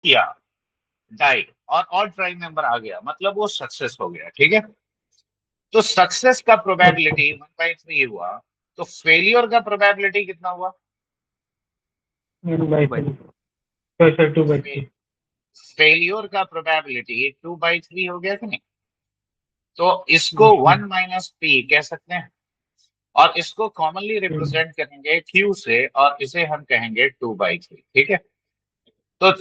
किया डाई और odd prime number आ गया, मतलब वो सक्सेस हो गया। ठीक है, तो सक्सेस का प्रोबेबिलिटी 1/3 हुआ, तो फेलियर का प्रोबेबिलिटी कितना हुआ? 1/3। सर 2/3। फेलियर का प्रोबेबिलिटी 2/3 हो गया कि नहीं? तो इसको 1 - p कह सकते हैं, और इसको कॉमनली रिप्रेजेंट करेंगे q से, और इसे हम कहेंगे 2/3। ठीक है, तो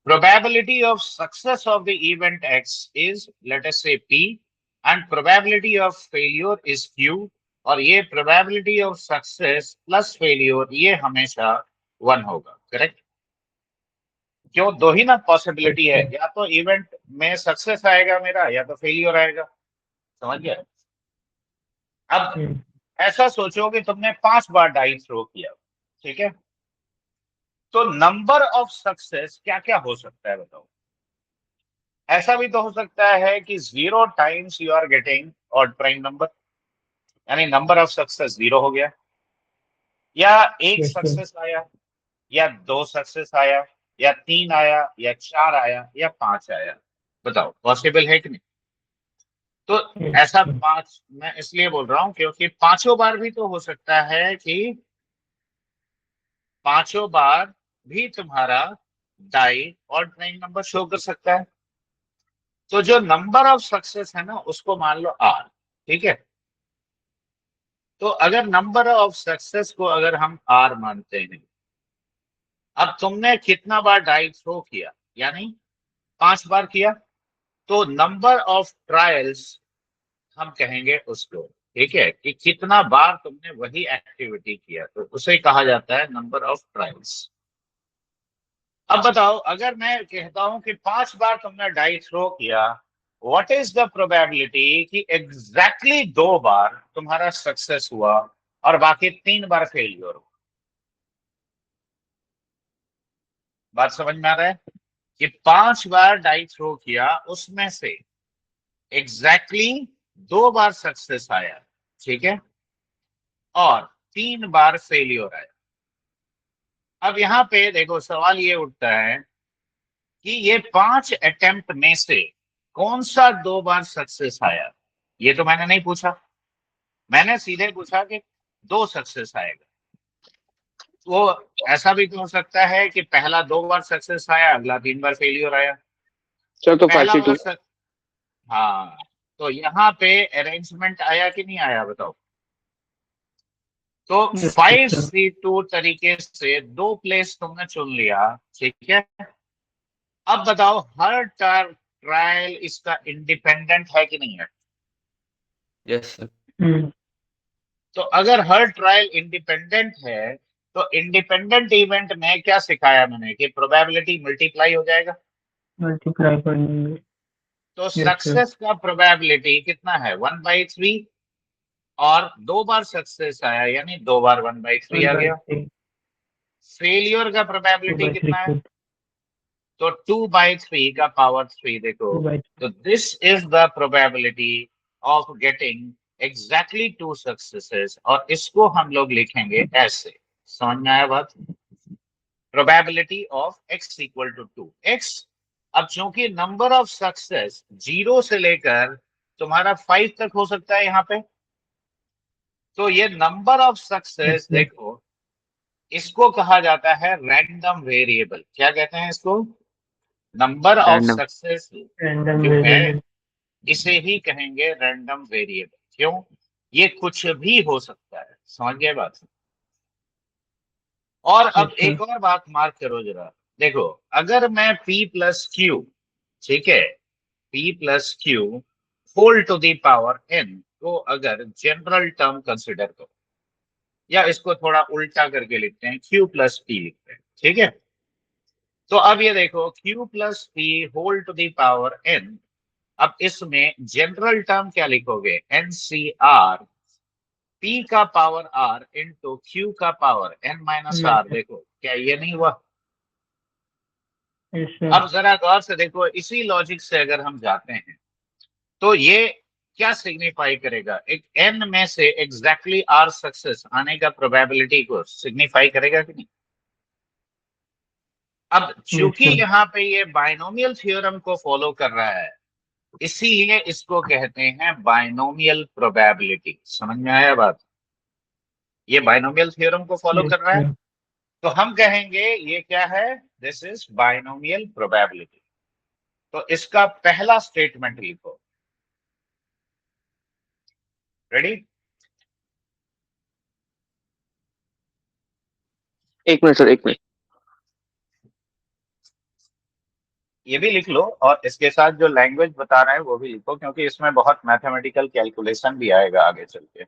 probability of success of the event x is let us say p and probability of failure is q, और ये probability of success plus failure ये हमेशा 1 होगा। करेक्ट? क्यों? दो ही ना पॉसिबिलिटी है, या तो इवेंट में सक्सेस आएगा मेरा, या तो फेलियर आएगा। समझ गया? अब ऐसा सोचो कि तुमने 5 बार डाई थ्रो किया, ठीक है, तो नंबर ऑफ सक्सेस क्या क्या हो सकता है बताओ? ऐसा भी तो हो सकता है कि 0 times you are getting odd prime number, यानी नंबर ऑफ सक्सेस 0 हो गया, या एक सक्सेस आया, या 2 सक्सेस आया, या 3 आया, या 4 आया, या 5 आया। बताओ पॉसिबल है कि नहीं? तो ऐसा 5 मैं इसलिए बोल रहा हूं क्योंकि पांचों बार भी तो हो सकता है कि पांचों बार भी तुम्हारा die odd prime number show कर सकता है। तो जो नंबर ऑफ सक्सेस है ना, उसको मान लो आर। ठीक है, तो अगर नंबर ऑफ सक्सेस को अगर हम आर मानते हैं, अब तुमने कितना बार डाई थ्रो किया, यानी 5 बार किया, तो नंबर ऑफ ट्रायल्स हम कहेंगे उसको। ठीक है, कि कितना बार तुमने वही एक्टिविटी किया, तो उसे कहा जाता है नंबर ऑफ ट्रायल्स। अब बताओ, अगर मैं कहता हूं कि 5 बार तुमने डाई थ्रो किया, व्हाट इज द प्रोबेबिलिटी कि एग्जैक्टली 2 बार तुम्हारा सक्सेस हुआ और बाकी 3 बार फेलियर हुआ? बात समझ में आ रहा है कि 5 बार डाई थ्रो किया, उसमें से एग्जैक्टली 2 बार सक्सेस आया, ठीक है, और 3 बार फेलियर आया। अब यहाँ पे देखो सवाल ये उठता है कि ये 5 अटेम्प्ट में से कौन सा 2 बार सक्सेस आया? ये तो मैंने नहीं पूछा, मैंने सीधे पूछा कि 2 सक्सेस आएगा। वो ऐसा भी तो हो सकता है कि पहला 2 बार सक्सेस आया, अगला 3 बार फेलियर आया। सर तो पहला 5C2। बार हाँ, तो यहाँ पे अरेंजमेंट आया कि नहीं आया बताओ? तो 5C2 तरीके से 2 प्लेस तुमने चुन लिया, ठीक है। अब बताओ हर ट्रायल इसका इंडिपेंडेंट है कि नहीं है? Yes sir. तो अगर हर ट्रायल इंडिपेंडेंट है, तो इंडिपेंडेंट इवेंट में क्या सिखाया मैंने कि प्रोबेबिलिटी मल्टीप्लाई हो जाएगा। मल्टीप्लाई करेंगे। तो सक्सेस का प्रोबेबिलिटी कितना है? 1/3, और 2 बार सक्सेस आया यानी 2 बार 1/3 आ गया। फेलियर का प्रोबेबिलिटी कितना है? तो 2/3 का पावर 3 देखो। तो this is the probability of getting exactly 2 successes, और इसको हम लोग लिखेंगे ऐसे। समझ में आया बात? Probability of x equal to 2 x। अब चूंकि नंबर ऑफ सक्सेस 0 से लेकर तुम्हारा 5 तक हो सकता है यहाँ पे, तो ये नंबर ऑफ सक्सेस देखो, इसको कहा जाता है रैंडम वेरिएबल। क्या कहते हैं इसको? Number of random. Success random जो है, वेरिएबल। इसे ही कहेंगे रैंडम वेरिएबल। क्यों? ये कुछ भी हो सकता है। समझ गए बात? और अब एक और बात मार्क करो जरा, देखो, अगर मैं p प्लस क्यू, ठीक है, p plus q whole to the power n को अगर जनरल टर्म कंसिडर करो, या इसको थोड़ा उल्टा करके लिखते हैं, q प्लस p लिखते हैं, ठीक है। तो अब ये देखो q plus p whole to the power n, अब इसमें जनरल टर्म क्या लिखोगे? NCR p का पावर r इंटू q का पावर n माइनस r। देखो क्या ये नहीं हुआ? अब जरा गौर से देखो, इसी लॉजिक से अगर हम जाते हैं, तो ये क्या सिग्निफाई करेगा? एक n में से एग्जैक्टली r सक्सेस आने का प्रोबेबिलिटी को सिग्निफाई करेगा कि नहीं? अब चूंकि अच्छा। यहाँ पे ये बाइनोमियल थ्योरम को फॉलो कर रहा है, इसीलिए इसको कहते हैं बाइनोमियल प्रोबेबिलिटी। समझ में आया बात? ये बाइनोमियल थ्योरम को फॉलो कर रहा है, अच्छा। तो हम कहेंगे ये क्या है, दिस इज बाइनोमियल प्रोबेबिलिटी। तो इसका पहला स्टेटमेंट लिखो। रेडी? एक मिनट सर, एक मिनट। ये भी लिख लो और इसके साथ जो लैंग्वेज बता रहा है वो भी लिखो, क्योंकि इसमें बहुत मैथमेटिकल कैलकुलेशन भी आएगा आगे चल के।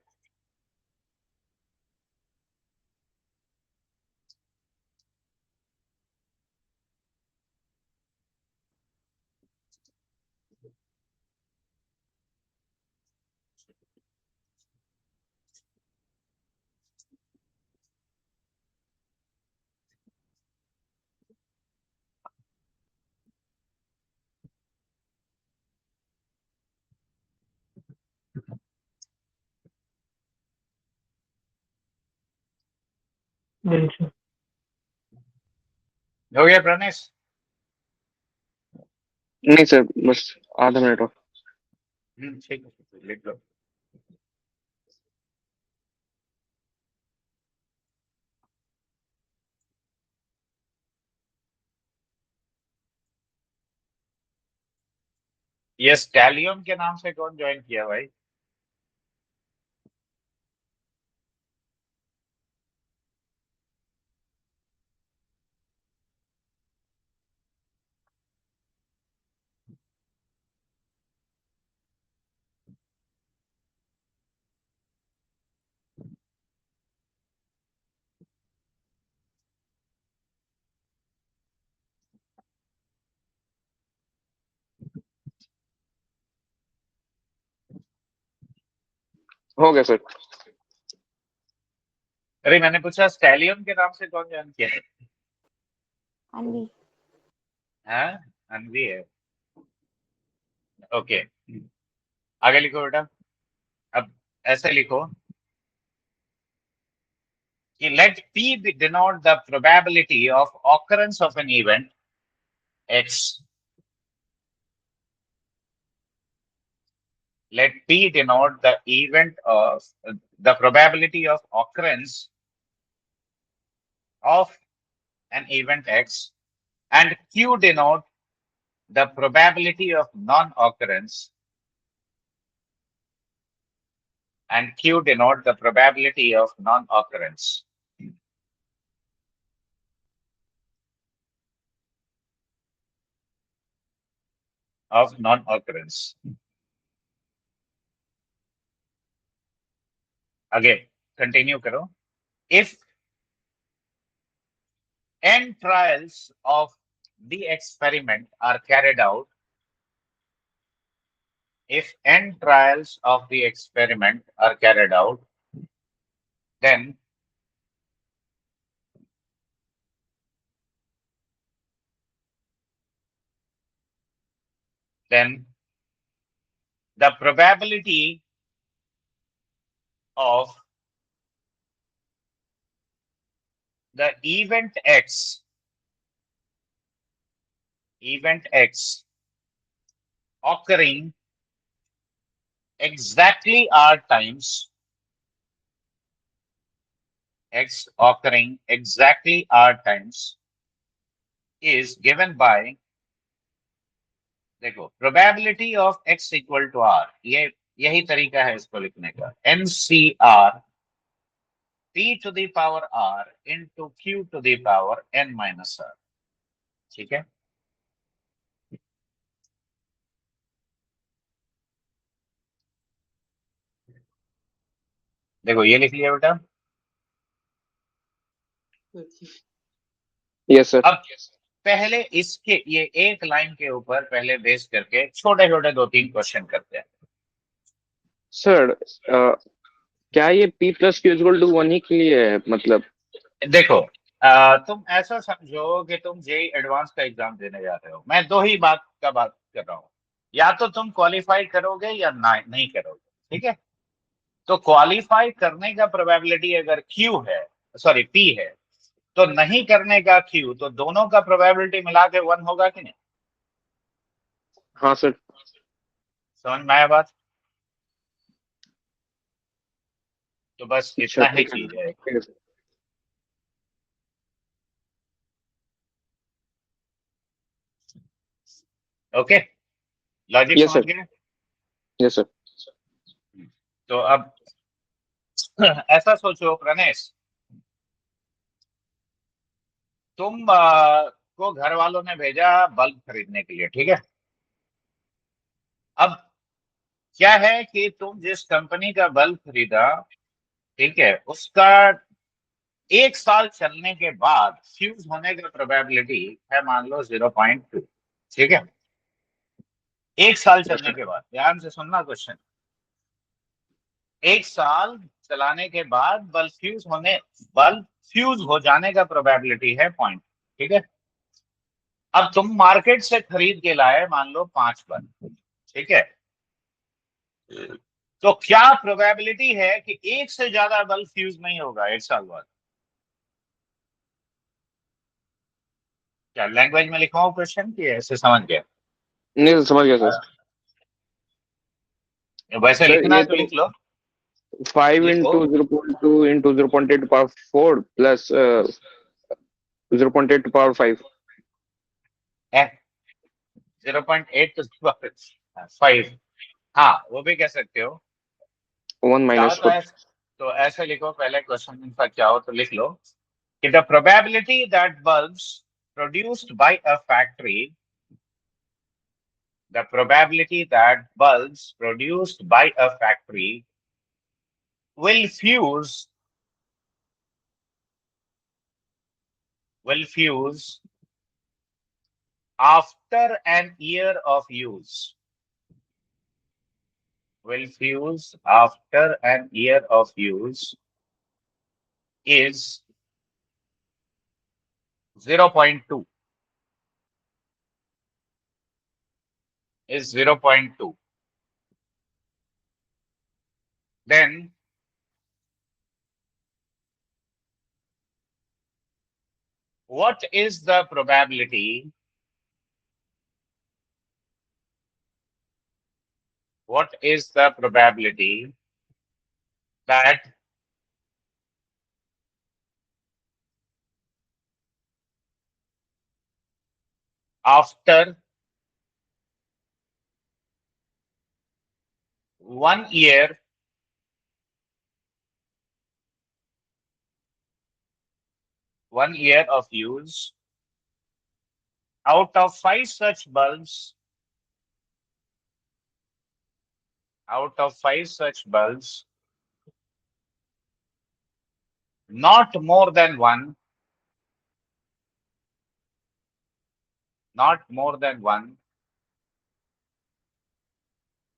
अच्छा। हो गया प्रणेश? नहीं सर, बस आधा मिनट और। ठीक है, लिख लो। ये स्टैलियन के नाम से कौन ज्वाइन किया भाई? हो गया सर। अरे मैंने पूछा स्टैलियन के नाम से कौन ज्वाइन किया है? अनवी। हाँ, अनवी है। ओके, आगे लिखो बेटा। अब ऐसे लिखो कि let P be denote the probability of occurrence of an event X. Let P denote the event of the probability of occurrence of an event X, and Q denote the probability of non-occurrence, and Q denote the probability of non-occurrence. Of non-occurrence. Again, continue करो. If n trials of the experiment are carried out, if n trials of the experiment are carried out, then the probability of the event X occurring exactly R times, X occurring exactly R times, is given by, देखो, probability of X equal to R, ये यही तरीका है इसको लिखने का, NCR P to the power R into Q to the power N minus R. ठीक है? देखो ये लिख लिया बेटा। Yes sir. अब पहले इसके ये एक लाइन के ऊपर पहले बेस करके छोटे छोटे 2-3 क्वेश्चन करते हैं। सर क्या ये P plus Q equal to 1 ही के लिए है? मतलब देखो, तुम ऐसा समझो कि तुम जेई एडवांस का एग्जाम देने जा रहे हो। मैं दो ही बात कर रहा हूँ, या तो तुम क्वालिफाई करोगे या नहीं करोगे। ठीक है? तो क्वालिफाई करने का प्रोबेबिलिटी अगर Q है, सॉरी P है, तो नहीं करने का Q, तो दोनों का प्रोबेबिलिटी मिला के 1 होगा कि नहीं? हाँ सर। समझ में आया बात? तो बस अच्छा इतना ही ठीक है चीज है। ठीक है सर। ओके, लॉजिक यस समझ सर। गए? Yes sir. तो अब ऐसा सोचो प्रणेश, तुम को घर वालों ने भेजा बल्ब खरीदने के लिए, ठीक है? अब क्या है कि तुम जिस कंपनी का बल्ब खरीदा, ठीक है, उसका 1 साल चलने के बाद फ्यूज होने का प्रोबेबिलिटी है मान लो 0.2, ठीक है? 1 साल यस चलने सर। के बाद, ध्यान से सुनना क्वेश्चन। 1 साल चलाने के बाद बल्ब फ्यूज हो जाने का प्रोबेबिलिटी है 0., ठीक है? अब तुम मार्केट से खरीद के लाए मान लो 5 बल्ब, ठीक है? तो क्या प्रोबेबिलिटी है कि एक से ज्यादा बल्ब फ्यूज नहीं होगा 1 साल बाद? क्या लैंग्वेज में लिखवाऊं क्वेश्चन की ऐसे समझ गया? नहीं सर, समझ गया सर। वैसे सर लिखना ये है तो तो लिख लो। 5 लिखो into 0.2 into 0.8 power 4 plus 0.8 power 5। 0.8 to 5, हाँ वो भी कह सकते हो। 1 चाहो माइनस तो 4। ऐसे, तो ऐसे लिखो, पहले क्वेश्चन का क्या हो तो लिख लो कि the probability that bulbs produced by a factory, the probability that bulbs produced by a factory will fuse after an year of use, will fuse after an year of use is 0.2, is 0.2. Then what is the probability, what is the probability that after 1 year, of use, out of 5 such bulbs, not more than one,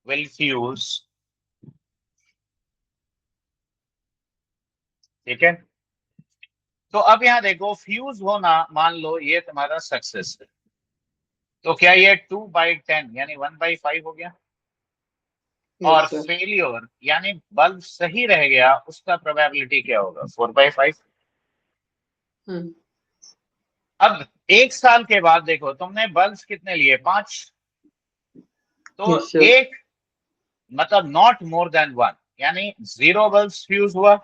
will fuse, ठीक है? तो अब यहाँ देखो, fuse होना मान लो ये तुम्हारा सक्सेस है, तो क्या ये 2/10 यानी 1/5 हो गया? और फेलियर यानी बल्ब सही रह गया, उसका प्रोबेबिलिटी क्या होगा? 4/5। अब 1 साल के बाद देखो, तुमने बल्ब कितने लिए? 5। तो Yes, sir. एक मतलब नॉट मोर देन 1, यानी 0 बल्ब फ्यूज हुआ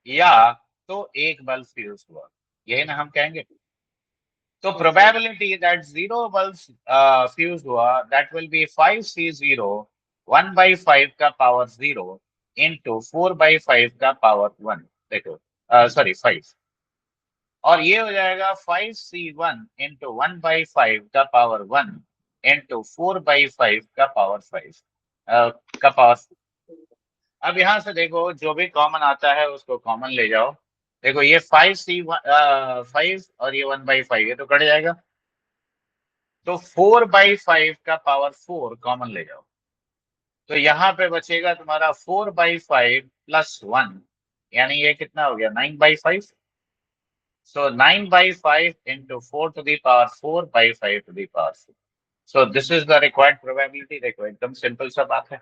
या तो 1 बल्ब फ्यूज हुआ, यही ना हम कहेंगे? तो प्रोबेबिलिटी दैट 0 बल्ब फ्यूज हुआ, दैट विल बी 5C0 1/5 का पावर 0 इंटू 4/5 का पावर 1। देखो सॉरी 5, और ये हो जाएगा 5C1 इंटू 1/5 का पावर 1 इंटू 4/5 का पावर 5 का पावर। अब यहाँ से देखो, जो भी कॉमन आता है उसको कॉमन ले जाओ। देखो ये 5 और ये 1/5, ये तो कट जाएगा, तो 4/5 का पावर 4 कॉमन ले जाओ, तो यहाँ पे बचेगा तुम्हारा 4/5 प्लस 1, यानी ये कितना हो गया? 9/5। So 9/5 into 4 to the power 4/5 to the power 4। So this is the required probability. देखो एकदम सिंपल सा बात है।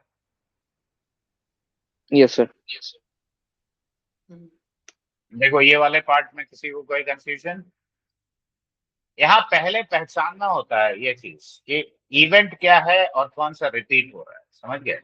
Yes sir. देखो ये वाले पार्ट में किसी को कोई कंफ्यूजन? यहाँ पहले पहचानना होता है ये चीज कि इवेंट क्या है और कौन सा रिपीट हो रहा है, समझ गए?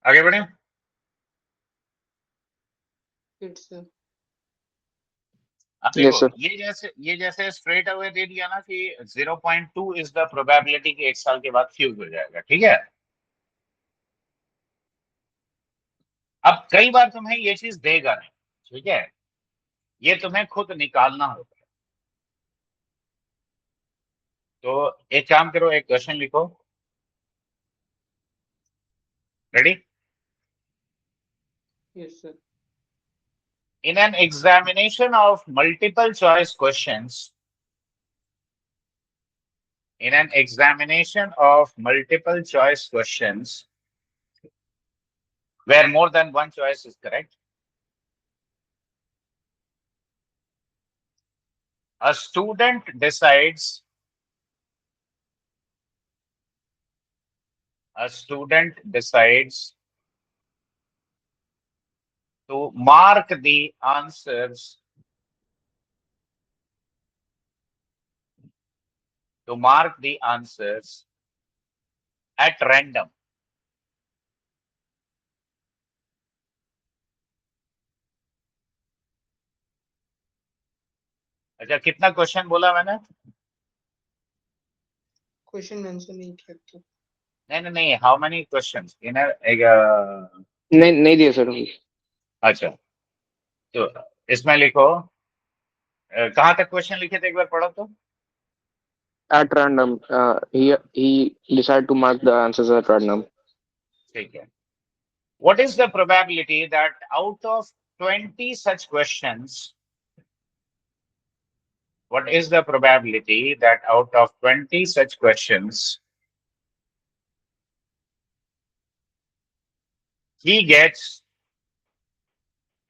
आगे बढ़े। Yes, sir. अब Yes, देखो sir. ये जैसे स्ट्रेट अवे दे दिया ना कि 0.2 इज द प्रोबेबिलिटी कि 1 साल के बाद फ्यूज हो जाएगा, ठीक है। अब कई बार तुम्हें ये चीज देगा नहीं, ठीक है, ये तुम्हें खुद निकालना होगा। तो एक काम करो, एक क्वेश्चन लिखो। Ready? Yes, sir. In an examination of multiple choice questions, in an examination of multiple choice questions where more than one choice is correct, a student decides to mark the answers at random. अच्छा, कितना question बोला मैंने? Question mention नहीं किया था. नहीं, how many questions in नहीं दिया सर. अच्छा, तो इसमें लिखो, कहाँ तक क्वेश्चन लिखे थे एक बार पढ़ो तो। At random, he decided to mark the answers at random. ठीक है। What is the probability that out of 20 such questions, what is the probability that out of 20 such questions, he gets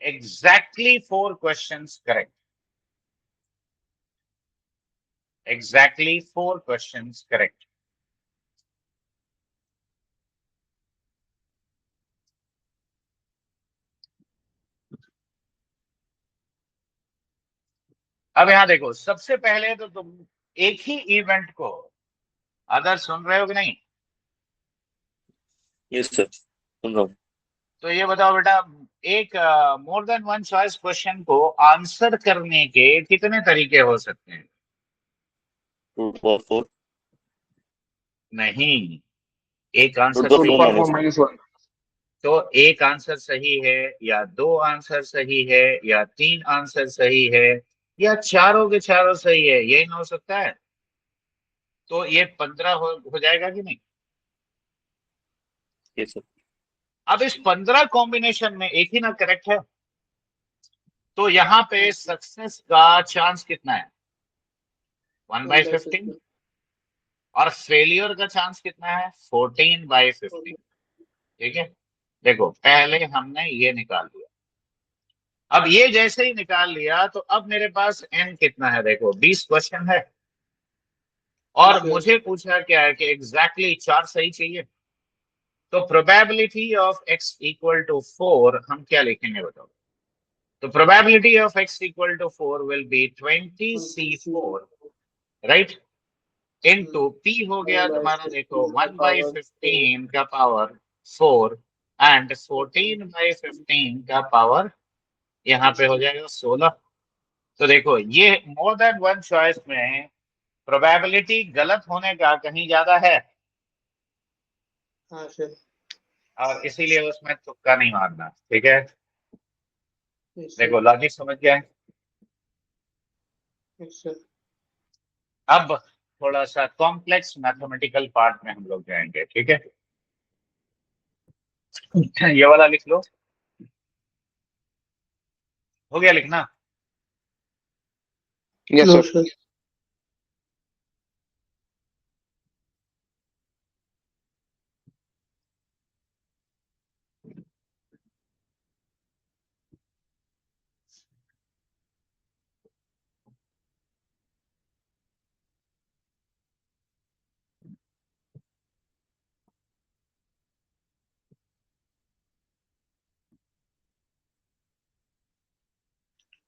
exactly 4 questions correct? Exactly 4 questions correct. अब यहां देखो, सबसे पहले तो तुम एक ही इवेंट को, अदर सुन रहे हो कि नहीं? यस सर, सुन रहा हूँ। तो ये बताओ बेटा, एक more than one choice question को आंसर करने के कितने तरीके हो सकते हैं? 2 for 4. नहीं, एक आंसर 2 to सही 4 4 है। for -1. तो एक आंसर सही है, या 2 आंसर सही है, या 3 आंसर सही है, या चारों के चारों सही है, यही ना हो सकता है? तो ये 15 हो जाएगा कि नहीं? Yes sir. अब इस 15 कॉम्बिनेशन में एक ही ना करेक्ट है, तो यहाँ पे सक्सेस का चांस कितना है? 1/15। और फेलियर का चांस कितना है? 14/15। ठीक है, देखो पहले हमने ये निकाल लिया। अब ये जैसे ही निकाल लिया तो अब मेरे पास n कितना है? देखो 20 क्वेश्चन है, और मुझे पूछा क्या है कि एग्जैक्टली 4 सही चाहिए। तो probability of x equal to 4 हम क्या लिखेंगे बताओ? तो probability of x equal to 4 will be 20c4, right, into p हो गया तुम्हारा, देखो 1/15 का पावर 4 एंड 14/15 का पावर यहाँ पे हो जाएगा 16। तो देखो ये मोर देन वन चॉइस में प्रोबेबिलिटी गलत होने का कहीं ज्यादा है, हाँ सर. और इसीलिए उसमें तुक्का नहीं मारना, ठीक है। Yes, sir. देखो लॉजिक समझ गया है। Yes, sir. अब थोड़ा सा कॉम्प्लेक्स मैथमेटिकल पार्ट में हम लोग जाएंगे, ठीक है। ये वाला लिख लो, हो गया लिखना? Yes, No, sir. sir.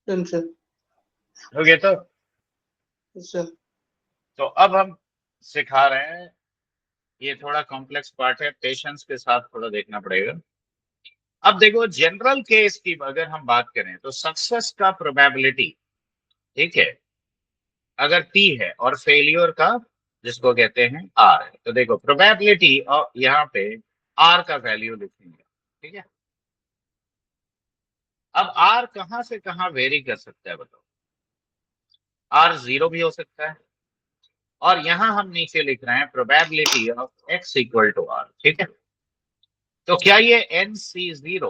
Done, sir. हो गया तो Yes, sir. तो अब हम सिखा रहे हैं, ये थोड़ा कॉम्प्लेक्स पार्ट है, पेशेंस के साथ थोड़ा देखना पड़ेगा। अब देखो जनरल केस की अगर हम बात करें तो सक्सेस का प्रोबेबिलिटी, ठीक है, अगर P है और फेलियर का जिसको कहते हैं R है, तो देखो प्रोबेबिलिटी और यहाँ पे R का वैल्यू लिखेंगे, ठीक है। अब R कहां से कहां वेरी कर सकता है बताओ? R 0 भी हो सकता है, और यहां हम नीचे लिख रहे हैं probability of x equal to R, ठीक है। तो क्या ये NC0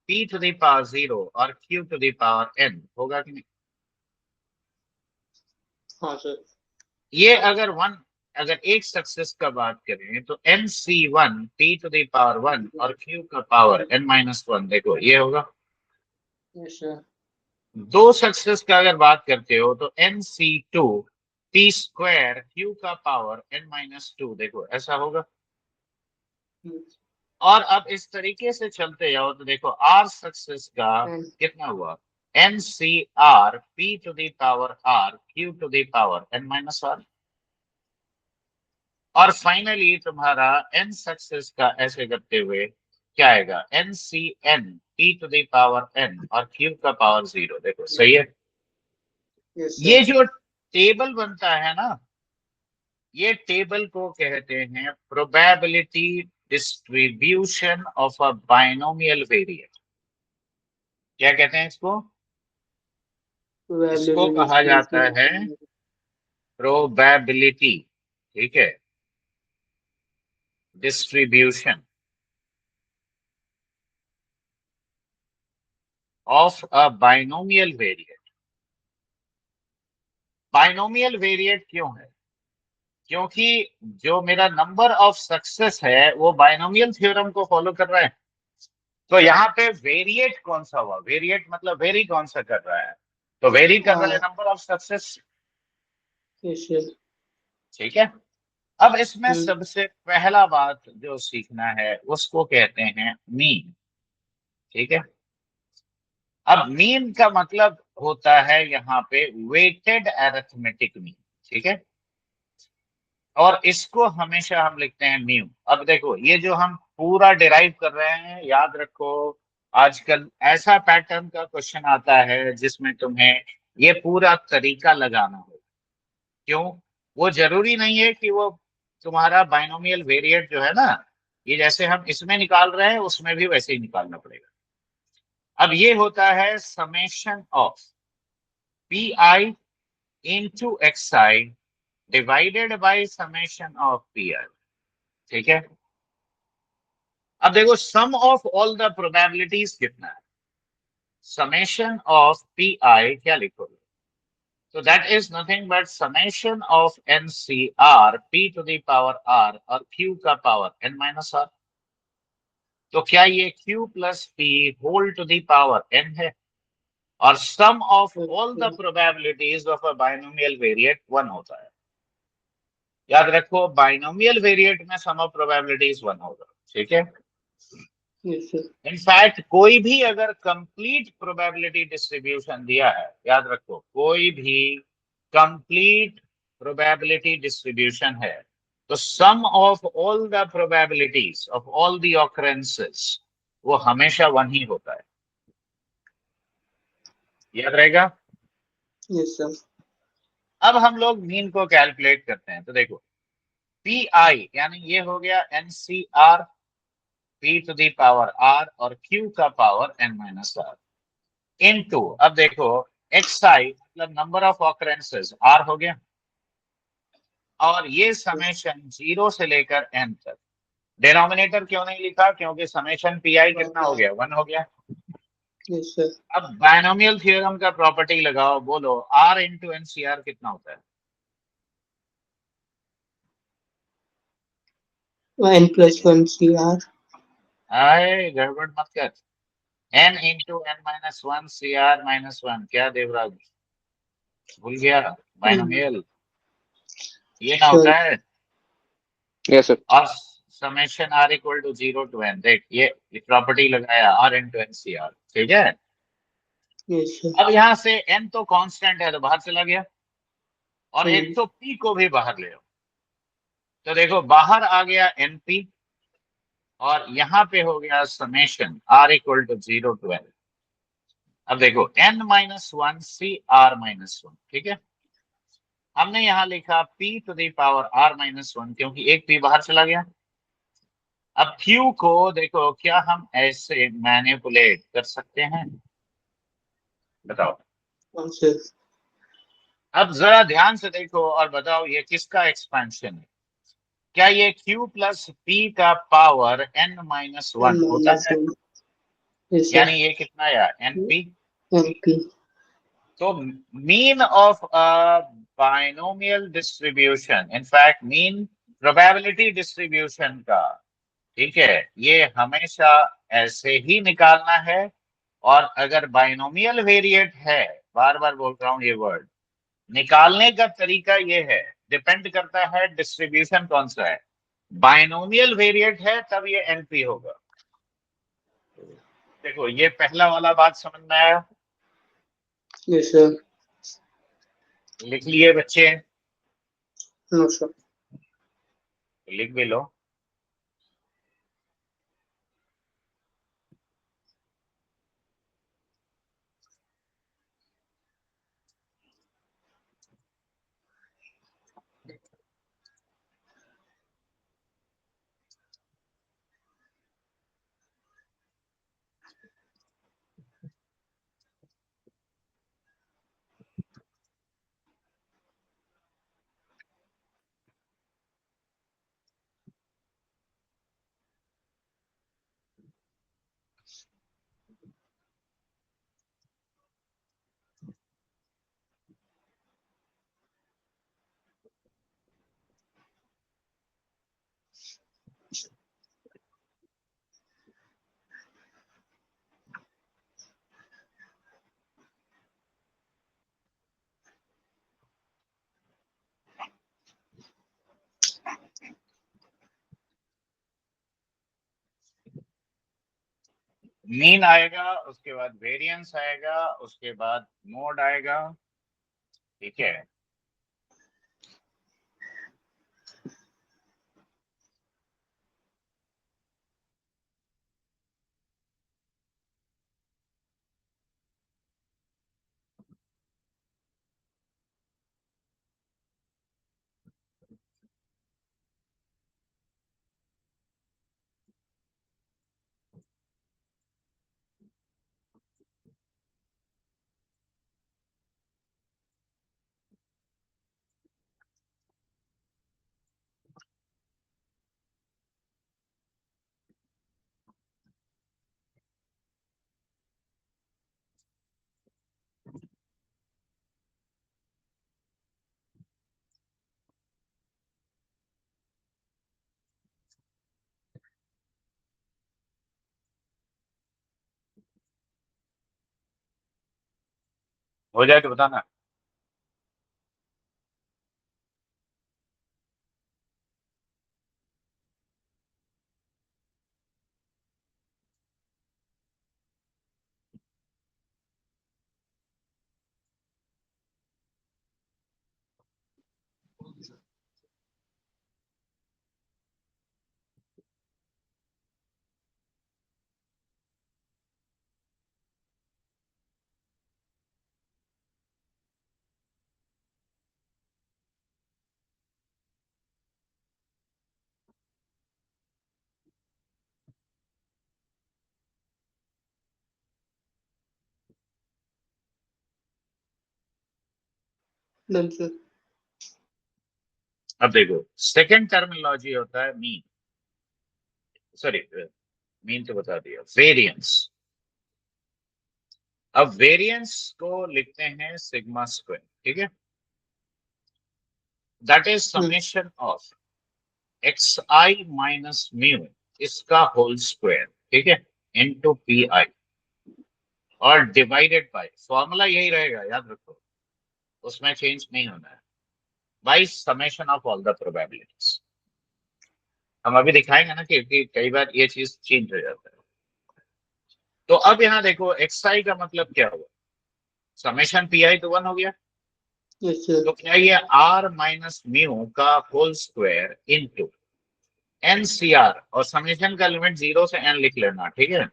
P to the power 0 और Q to the power n होगा कि नहीं? हाँ सर। ये अगर एक सक्सेस का बात करें तो NC1 P to the power 1 और Q का पावर n-1, देखो ये होगा। Yes, sir. दो सक्सेस का अगर बात करते हो तो NC2 P स्क्वायर Q का पावर n-2, देखो ऐसा होगा। Yes. और अब इस तरीके से चलते जाओ तो देखो R सक्सेस का And कितना हुआ? NCR P to the power R Q to the power n-R। और फाइनली तुम्हारा n सक्सेस का ऐसे करते हुए क्या आएगा? NCN P to the power n और Q का पावर 0, देखो सही है। yes, sir. ये जो टेबल बनता है ना, ये टेबल को कहते हैं probability distribution of a binomial variate. क्या कहते हैं इसको? इसको Probability कहा जाता है distribution. प्रोबेबिलिटी, ठीक है, distribution of a binomial variate. Binomial variate क्यों है? क्योंकि जो मेरा नंबर ऑफ सक्सेस है वो बाइनोमियल थ्योरम को फॉलो कर रहा है। तो यहाँ पे वेरिएट कौन सा हुआ? वेरिएट मतलब वेरी कौन सा कर रहा है? तो वेरी कर रहा है number of success, Yes, sir. ठीक है। अब इसमें सबसे पहला बात जो सीखना है उसको कहते हैं मीन, ठीक है। अब मीन का मतलब होता है यहाँ पे वेटेड अरिथमेटिक मीन, ठीक है, और इसको हमेशा हम लिखते हैं म्यू। अब देखो ये जो हम पूरा डिराइव कर रहे हैं, याद रखो आजकल ऐसा पैटर्न का क्वेश्चन आता है जिसमें तुम्हें ये पूरा तरीका लगाना होगा। क्यों? वो जरूरी नहीं है कि वो तुम्हारा बाइनोमियल वेरिएट जो है ना, ये जैसे हम इसमें निकाल रहे हैं उसमें भी वैसे ही निकालना पड़ेगा। अब ये होता है summation of p i into x i divided by summation of p i, ठीक है। अब देखो sum of all the probabilities कितना है? समेशन ऑफ पी आई क्या लिखोगे? तो that is nothing but summation of NCR P to the power R और Q का पावर n-R। तो क्या ये Q plus P whole to the power n है? और sum of all the probabilities of a binomial variate 1 होता है। याद रखो बाइनोमियल वेरिएट में सम ऑफ प्रोबेबिलिटीज 1 होगा, ठीक है। Yes, sir. इनफैक्ट कोई भी अगर कंप्लीट प्रोबेबिलिटी डिस्ट्रीब्यूशन दिया है, याद रखो कोई भी कंप्लीट प्रोबेबिलिटी डिस्ट्रीब्यूशन है तो sum of all the probabilities of all the occurrences वो हमेशा 1 ही होता है, याद रहेगा। Yes, sir. अब हम लोग मीन को कैलकुलेट करते हैं, तो देखो पी आई यानी ये हो गया NCR P to the power R और Q का पावर n-R इनटू, अब देखो xi मतलब नंबर ऑफ ऑकरेंसेस R हो गया, और ये समेशन 0 से लेकर n तक। डिनोमिनेटर क्यों नहीं लिखा? क्योंकि समेशन पी आई कितना हो गया? 1 हो गया। Yes, sir. अब बायनोमियल थ्योरम का प्रॉपर्टी लगाओ, बोलो R इंटू NCR कितना होता है? N plus 1 CR. आए गड़बड़ मत कर। n इंटू n-1 CR-1, क्या देवराज भूल गया? बायनोमियल ये ना होता है। Yes, sir. और समेशन R equal to 0 to n, देख ये प्रॉपर्टी लगाया R इंटू NCR, ठीक है। Yes, sir. अब यहाँ से n तो कांस्टेंट है तो बाहर चला गया, और एक तो p को भी बाहर ले आओ, तो देखो बाहर आ गया np, और यहाँ पे हो गया समेशन r equal to 0 to n। अब देखो n minus one c r minus one, ठीक है। हमने यहाँ लिखा p to the power r minus one, क्योंकि एक p बाहर चला गया। अब q को देखो, क्या हम ऐसे मैनिपुलेट कर सकते हैं, बताओ। Sir. अब जरा ध्यान से देखो और बताओ ये किसका एक्सपेंशन है। क्या ये q प्लस p का पावर n माइनस वन होता है? -1. Yes, sir. यानी ये कितना आया, np। NP. तो mean of binomial distribution, in fact mean probability distribution का, ठीक है, ये हमेशा ऐसे ही निकालना है। और अगर बाइनोमियल वेरिएट है, बार बार बोल रहा हूं ये वर्ड, निकालने का तरीका ये है, डिपेंड करता है डिस्ट्रीब्यूशन कौन सा है। बाइनोमियल वेरिएट है तब ये एनपी होगा। देखो ये पहला वाला बात समझ में आया? Yes, sir. लिख लिए बच्चे? No, sir. लिख भी लो। मीन आएगा, उसके बाद वेरिएंस आएगा, उसके बाद मोड आएगा, ठीक है। हो जाए तो बताना। Done, sir. अब देखो सेकंड टर्मिनोलॉजी होता है मीन, सॉरी मीन तो बता दिया, वेरिएंस। अब वेरिएंस को लिखते हैं सिग्मा स्क्वायर, ठीक है। That is summation of x i minus mu, इसका होल स्क्वायर, ठीक है, इनटू पी आई, और डिवाइडेड बाय, फॉर्मूला यही रहेगा, याद रखो, उसमें चेंज नहीं होना है, by summation of all the probabilities. हम अभी दिखाएंगे ना कि कई बार ये चीज चेंज हो जाता है। तो अब यहाँ देखो एक्स आई का मतलब क्या हुआ, समेशन पी तो 1 हो गया। Yes, sir. तो क्या ये r माइनस म्यू का होल स्क्वायर इनटू NCR, और समेशन का लिमिट 0 से n लिख लेना, ठीक है।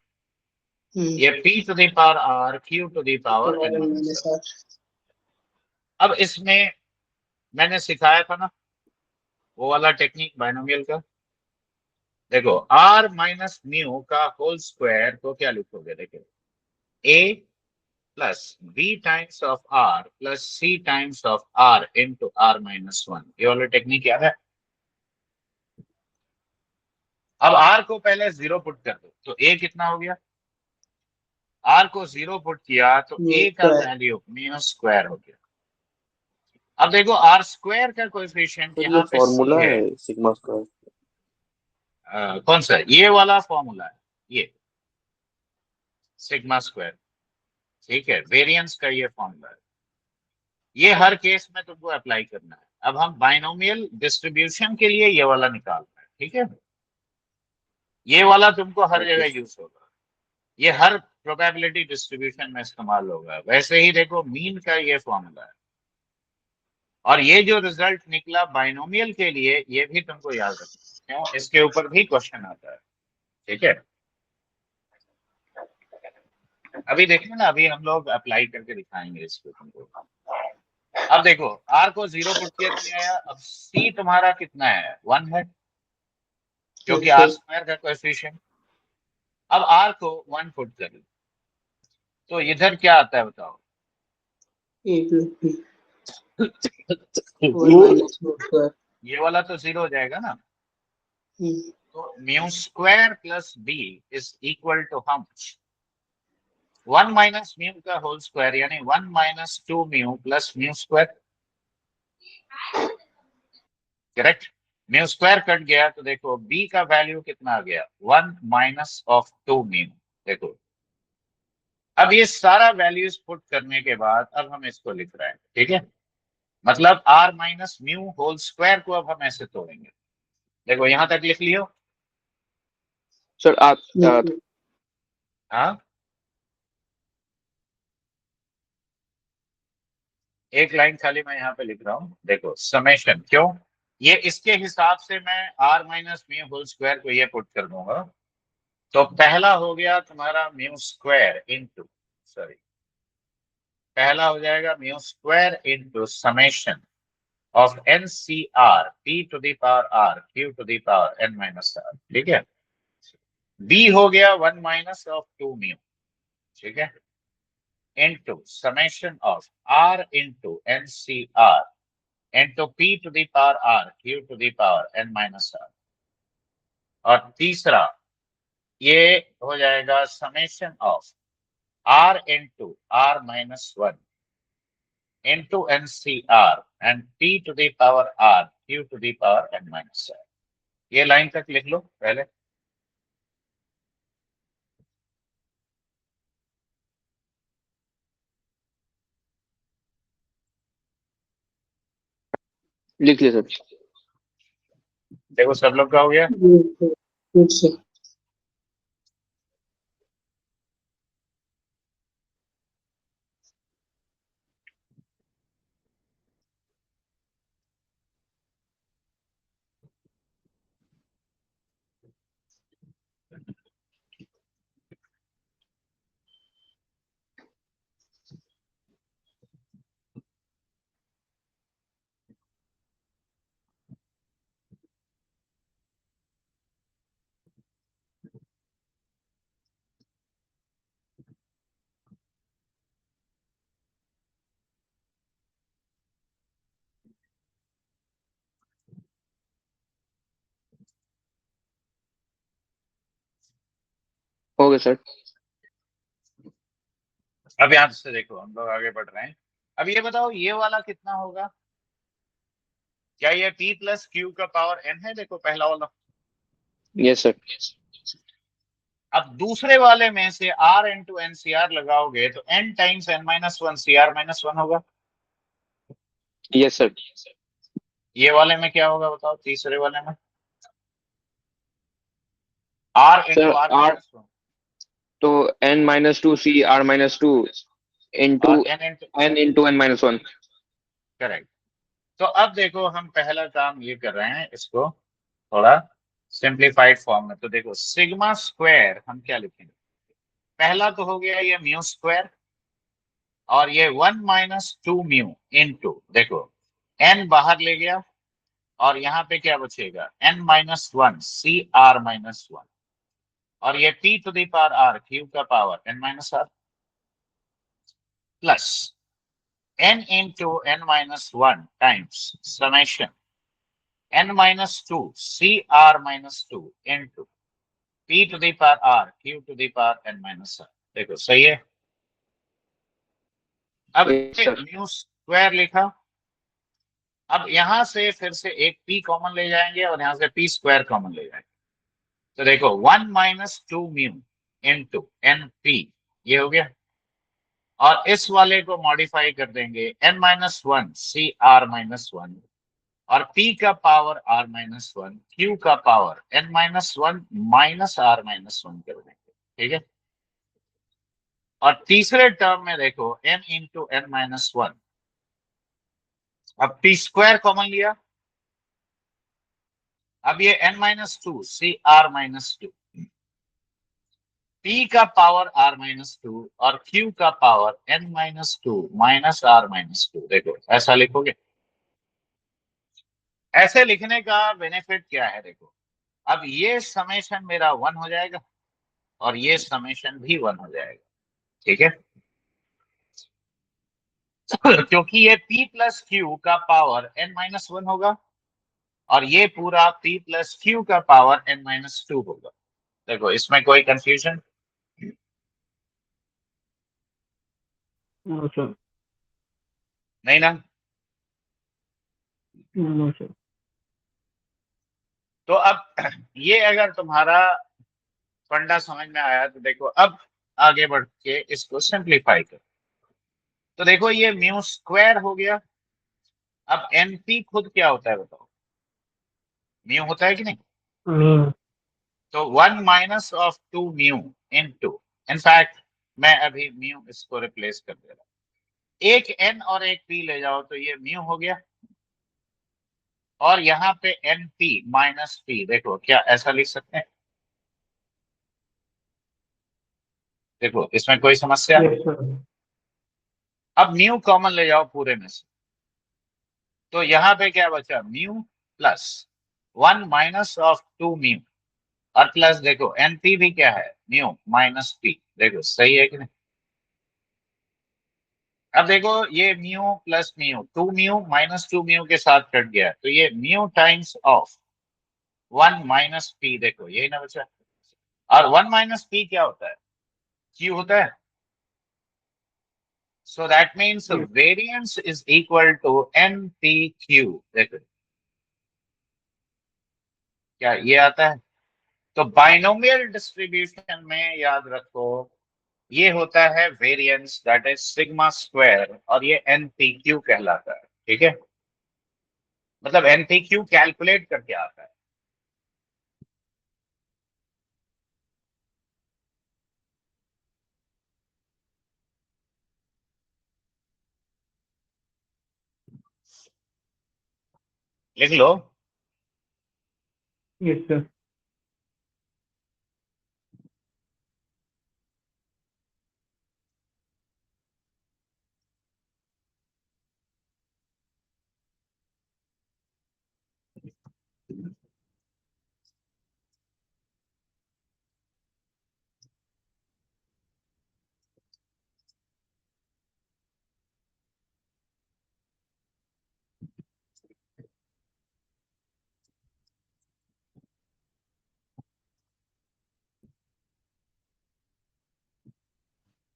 ये p to the power r q to the power n minus r। अब इसमें मैंने सिखाया था ना वो वाला टेक्निक बाइनोमियल का। देखो r माइनस म्यू का होल स्क्वायर को क्या लिखोगे, देखो a plus b times of r plus c times of r into r minus 1। ये वाला टेक्निक याद है। अब r को पहले 0 पुट कर दो तो a कितना हो गया, r को 0 पुट किया तो a का वैल्यू म्यू स्क्वायर हो गया। अब देखो r स्क्वायर का कोएफिशिएंट सर ये यहाँ पे c फॉर्मूला है। है सिग्मा स्क्वायर। कौन सा, ये वाला फॉर्मूला है, ये सिग्मा स्क्वायर, ठीक है, वेरिएंस का ये फॉर्मूला है। ये हर केस में तुमको अप्लाई करना है। अब हम बाइनोमियल डिस्ट्रीब्यूशन के लिए ये वाला निकालना है, ठीक है। ये वाला तुमको हर जगह यूज होगा, ये हर प्रोबेबिलिटी डिस्ट्रीब्यूशन में इस्तेमाल होगा। वैसे ही देखो मीन का ये फॉर्मूला है, और ये जो रिजल्ट निकला बाइनोमियल के लिए ये भी तुमको याद रखना, क्यों, इसके ऊपर भी क्वेश्चन आता है, ठीक है। अभी देखिए ना, अभी हम लोग अप्लाई करके दिखाएंगे इसको तुमको। अब देखो r को 0 पुट किया तो आया। अब c तुम्हारा कितना है, 1 है, क्योंकि r स्क्वायर का कोएफिशिएंट। अब r को 1 पुट कर लो तो इधर क्या आता है बताओ, A plus B 1 minus mu square. ये वाला तो 0 हो जाएगा ना। तो mu square plus b is equal to how much, 1 minus mu का होल स्क्वायर, यानी 1 minus 2 mu plus mu square, correct. Mu square cut गया तो देखो b का वैल्यू कितना आ गया, 1 माइनस ऑफ 2 म्यू। देखो अब ये सारा वैल्यूज पुट करने के बाद अब हम इसको लिख रहे हैं, ठीक है। मतलब r minus mu whole square को अब हम ऐसे तोड़ेंगे। देखो यहां तक लिख लियो। सर आप हाँ, एक लाइन खाली मैं यहाँ पे लिख रहा हूँ। देखो समेशन, क्यों, ये इसके हिसाब से मैं r minus mu whole square को ये पुट कर दूंगा। तो पहला हो गया तुम्हारा म्यू स्क्वायर इंटू, सॉरी, पहला हो जाएगा mu square into summation of NCR p to the power r q to the power n minus r, ठीक है। b हो गया 1 माइनस ऑफ 2 म्यू, ठीक है, into summation of r into NCR into p to the power r q to the power n minus r। और तीसरा ये हो जाएगा summation of r into r minus 1 into NCR and p to the power r q to the power n minus r। ये line तक लिख लो पहले। लिख लिया सर। देखो सब लोग का हो गया। Good sir. हो गया सर। अब यहां से देखो हम लोग आगे बढ़ रहे हैं। अब ये बताओ ये वाला कितना होगा, क्या ये p प्लस क्यू का पावर n है, देखो पहला वाला। Yes sir. अब दूसरे वाले में से r इंटू NCR लगाओगे तो n times n minus 1 CR minus 1 होगा। Yes sir. ये वाले में क्या होगा बताओ, तीसरे वाले में r into sir r r minus 1। तो n minus 2 C R minus 2 into और n into n into n minus 1. Correct. तो अब देखो हम पहला काम ये कर रहे हैं, इसको थोड़ा सिंप्लीफाइड फॉर्म में। तो देखो सिग्मा स्क्वायर हम क्या लिखेंगे, पहला तो हो गया ये म्यू स्क्वायर, और ये 1 माइनस 2 म्यू इनटू, देखो n बाहर ले गया, और यहाँ पे क्या बचेगा, n minus 1 C R minus 1, और ये p to the power r Q का power n minus r, plus n into n minus 1 times summation n minus 2 C R minus 2 into p to the power r Q to the power n minus r। देखो सही है। अब Yes, sir. Mu square लिखा, अब यहां से फिर से एक p कॉमन ले जाएंगे और यहां से p स्क्वायर कॉमन ले जाएंगे। तो देखो 1 minus 2 mu into n p, ये हो गया, और इस वाले को मॉडिफाई कर देंगे n minus 1 C R minus 1, और p का पावर r माइनस 1, q का power n minus 1 minus r minus 1 कर देंगे। ठीक है। और तीसरे टर्म में देखो n इंटू n माइनस 1, अब p स्क्वायर कॉमन लिया, अब ये n minus 2 C R minus 2, p का पावर r माइनस 2 और q का power n minus 2 minus r minus 2। देखो ऐसा लिखोगे। ऐसे लिखने का बेनिफिट क्या है, देखो अब ये समेशन मेरा 1 हो जाएगा और ये समेशन भी 1 हो जाएगा। ठीक है। क्योंकि ये p प्लस क्यू का पावर n माइनस 1 होगा, और ये पूरा p प्लस क्यू का पावर n माइनस 2 होगा। देखो इसमें कोई कंफ्यूजन नो सर, नहीं ना। No sir. तो अब ये अगर तुम्हारा फंडा समझ में आया तो देखो अब आगे बढ़ के इसको सिंप्लीफाई करो। तो देखो ये म्यू स्क्वायर हो गया। अब एनपी खुद क्या होता है बताओ, म्यू होता है कि नहीं। मीन तो 1 minus of 2 mu into, in fact मैं अभी म्यू इसको रिप्लेस कर दे रहा हूं, एक एन और एक पी ले जाओ तो ये म्यू हो गया, और यहाँ पे एन पी माइनस पी, देखो क्या ऐसा लिख सकते हैं। देखो इसमें कोई समस्या। Yes sir. अब म्यू कॉमन ले जाओ पूरे में से, तो यहाँ पे क्या बचा, mu plus 1 minus of 2 mu, और प्लस देखो एन पी भी क्या है, म्यू माइनस पी। देखो सही है कि नहीं। अब देखो ये mu plus mu, 2 mu minus 2 mu के साथ कट गया, तो ये mu times of 1 minus P, देखो यही ना बचा। और 1 माइनस पी क्या होता है, क्यू होता है। So that means variance is equal to NPQ। देखो क्या ये आता है। तो बाइनोमियल डिस्ट्रीब्यूशन में याद रखो ये होता है variance, that is sigma square, और ये NPQ कहलाता है। ठीक है। मतलब NPQ कैलकुलेट करके आता है। लिख लो। Yes sir.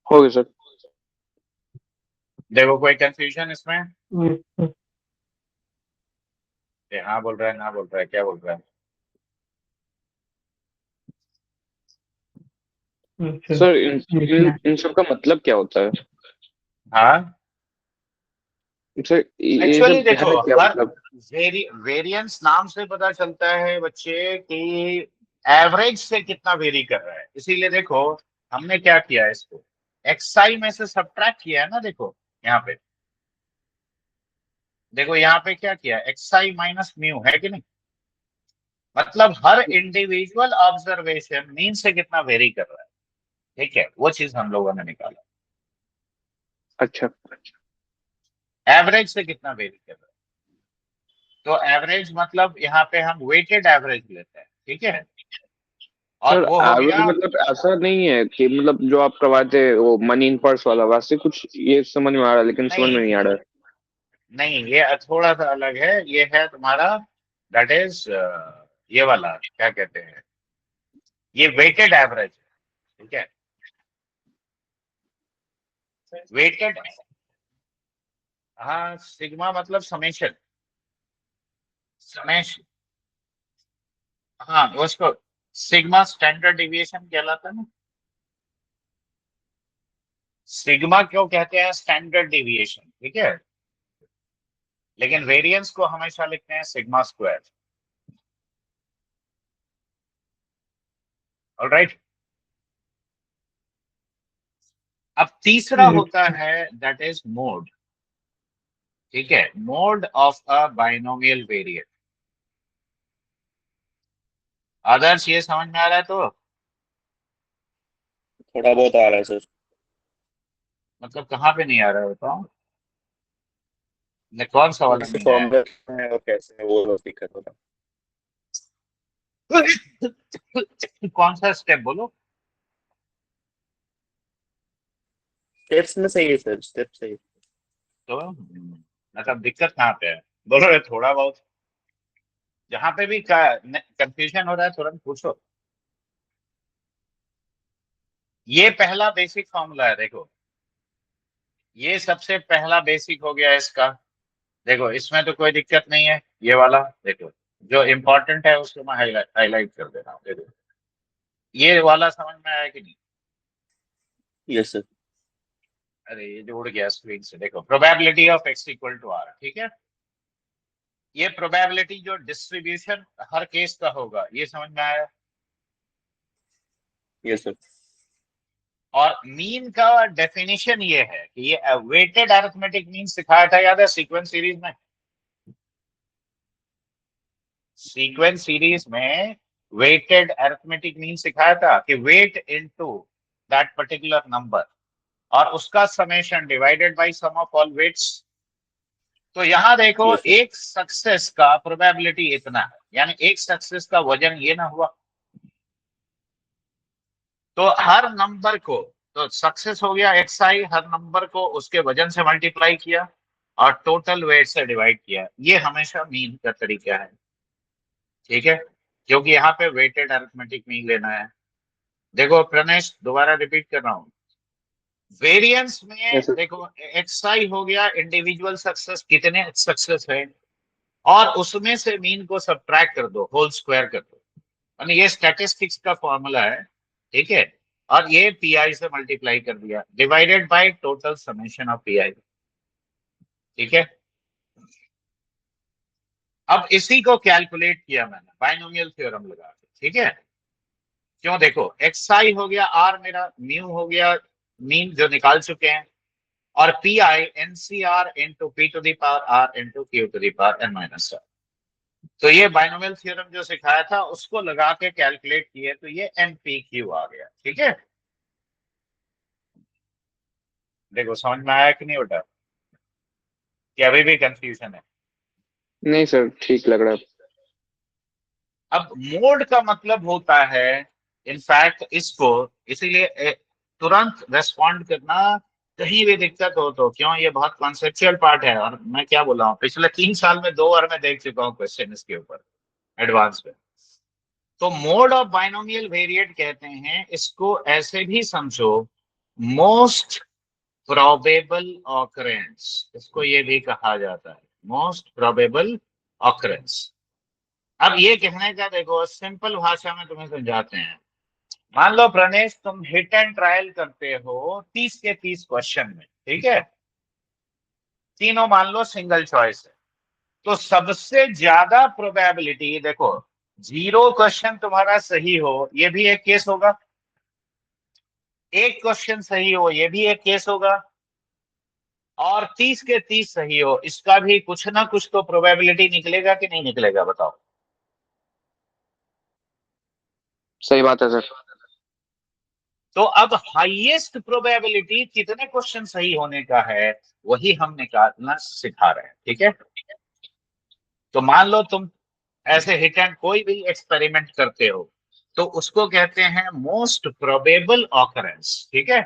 हो गया सर. देखो कोई कंफ्यूजन इसमें। Yes sir. ये हाँ बोल रहा है, ना बोल रहा है, क्या बोल रहा है। यस सर लिखना इन सब का मतलब क्या होता है हाँ सर? ये एक्चुअली सब क्या देखो, है, क्या हर मतलब? वेरिएंस नाम से पता चलता है बच्चे कि एवरेज से कितना वेरी कर रहा है। इसीलिए देखो हमने क्या किया इसको, xi में से सब्ट्रैक्ट किया है ना, देखो यहाँ पे, देखो यहाँ पे क्या किया, xi माइनस म्यू है कि नहीं, मतलब हर इंडिविजुअल ऑब्जर्वेशन मीन से कितना वेरी कर रहा है, ठीक है, वो चीज हम लोगों ने निकाला। अच्छा एवरेज से कितना वेरी कर रहा है, तो एवरेज मतलब यहाँ पे हम वेटेड एवरेज लेते हैं, ठीक है, और सर, वो हो एवरेज गया। मतलब ऐसा नहीं है कि मतलब जो आप करवाते वो मनी इन पर्स वाला, वैसे कुछ ये समझ में आ रहा है, लेकिन समझ में नहीं आ नहीं रहा है। नहीं, ये थोड़ा सा अलग है, ये है तुम्हारा दैट इज ये वाला क्या कहते हैं, ये वेटेड एवरेज, ठीक है, वेटेड, हाँ सिग्मा मतलब समेशन, समेशन, हाँ उसको सिग्मा स्टैंडर्ड डिविएशन कहलाता है ना, सिग्मा क्यों कहते हैं स्टैंडर्ड डिविएशन, ठीक है, लेकिन वेरिएंस को हमेशा लिखते हैं सिग्मा स्क्वायर। ऑलराइट, अब तीसरा होता है दैट इज मोड, ठीक है, mode of a binomial variant. Adarsh ये समझ में आ रहा है तो, थोड़ा बहुत आ रहा है सर। मतलब कहाँ पे नहीं आ रहा है बताओ, कौन सा वाला जैसे नहीं आया फॉर्मूला है और कैसे है वो दिक्कत होता है? कौन सा स्टेप बोलो, स्टेप्स में सही है सर, स्टेप सही। तो मतलब दिक्कत कहाँ पे है, बोलो रे थोड़ा बहुत, जहाँ पे भी कंफ्यूजन हो रहा है तुरंत पूछो। ये पहला बेसिक फॉर्मूला है, देखो ये सबसे पहला बेसिक हो गया इसका, देखो इसमें तो कोई दिक्कत नहीं है, ये वाला देखो जो इम्पोर्टेंट है उसको मैं हाईलाइट कर दे रहा हूँ, देखो ये वाला समझ में आया कि नहीं, यस सर। अरे ये जो उड़ गया स्क्रीन से, देखो probability of x equal to r, ठीक है, ये प्रोबेबिलिटी जो डिस्ट्रीब्यूशन हर केस का होगा, ये समझ में आया, यस सर। और मीन का डेफिनेशन ये है कि ये वेटेड अरिथमेटिक मीन सिखाया था, याद है सीक्वेंस सीरीज में, सीक्वेंस सीरीज में वेटेड अरिथमेटिक मीन सिखाया था कि weight into that particular number और उसका summation divided by sum of all weights. तो यहां देखो यस सर। एक सक्सेस का प्रोबेबिलिटी इतना है, यानी एक सक्सेस का वजन ये ना हुआ, तो हर नंबर को, तो सक्सेस हो गया xi, हर नंबर को उसके वजन से मल्टीप्लाई किया और टोटल वेट से डिवाइड किया, ये हमेशा मीन का तरीका है, ठीक है, क्योंकि यहाँ पे वेटेड अरिथमेटिक मीन लेना है। देखो प्रणेश दोबारा रिपीट कर रहा हूँ, वेरिएंस में यस सर। देखो xi हो गया इंडिविजुअल सक्सेस, कितने सक्सेस है, और उसमें से मीन को सब्ट्रैक्ट कर दो, होल स्क्वायर कर दो, यानी ये स्टैटिस्टिक्स का फॉर्मूला है, ठीक है, और ये पीआई से मल्टीप्लाई कर दिया divided by total summation of pi, ठीक है। अब इसी को कैलकुलेट किया मैंने बाइनोमियल थ्योरम लगा के, ठीक है, क्यों, देखो xi हो गया r मेरा, म्यू हो गया मीन जो निकाल चुके हैं, और p i NCR into p to the power r into q to the power n minus r, तो ये बाइनोमियल थ्योरम जो सिखाया था उसको लगा के कैलकुलेट किए, तो ये एन पी क्यू आ गया, ठीक है, देखो समझ में आया कि नहीं बेटा, कि अभी भी कंफ्यूजन है। नहीं सर, ठीक लग रहा है। अब मोड का मतलब होता है, इनफैक्ट इसको इसीलिए तुरंत रेस्पॉन्ड करना, कहीं भी दिक्कत हो तो, क्यों ये बहुत कॉन्सेप्चुअल पार्ट है, और मैं क्या बोला हूँ पिछले 3 साल में 2 बार मैं देख चुका हूँ क्वेश्चन इसके ऊपर एडवांस में। तो मोड ऑफ बाइनोमियल वेरिएट कहते हैं इसको, ऐसे भी समझो मोस्ट प्रोबेबल ऑकरेंस, इसको ये भी कहा जाता है मोस्ट प्रोबेबल ऑकरेंस। अब ये कहने का देखो सिंपल भाषा में तुम्हें समझाते हैं, मान लो प्रणेश तुम हिट एंड ट्रायल करते हो 30 के 30 क्वेश्चन में, ठीक है, तीनों मान लो सिंगल चॉइस है, तो सबसे ज्यादा प्रोबेबिलिटी देखो 0 क्वेश्चन तुम्हारा सही हो, ये भी एक केस होगा, एक क्वेश्चन सही हो, ये भी एक केस होगा, और 30 के 30 सही हो, इसका भी कुछ ना कुछ तो प्रोबेबिलिटी निकलेगा कि नहीं निकलेगा, बताओ। सही बात है सर। तो अब हाईएस्ट प्रोबेबिलिटी कितने क्वेश्चन सही होने का है, वही हम निकालना सिखा रहे हैं, ठीक है। तो मान लो तुम ऐसे हिट एंड कोई भी एक्सपेरिमेंट करते हो, तो उसको कहते हैं मोस्ट प्रोबेबल ऑकरेंस, ठीक है।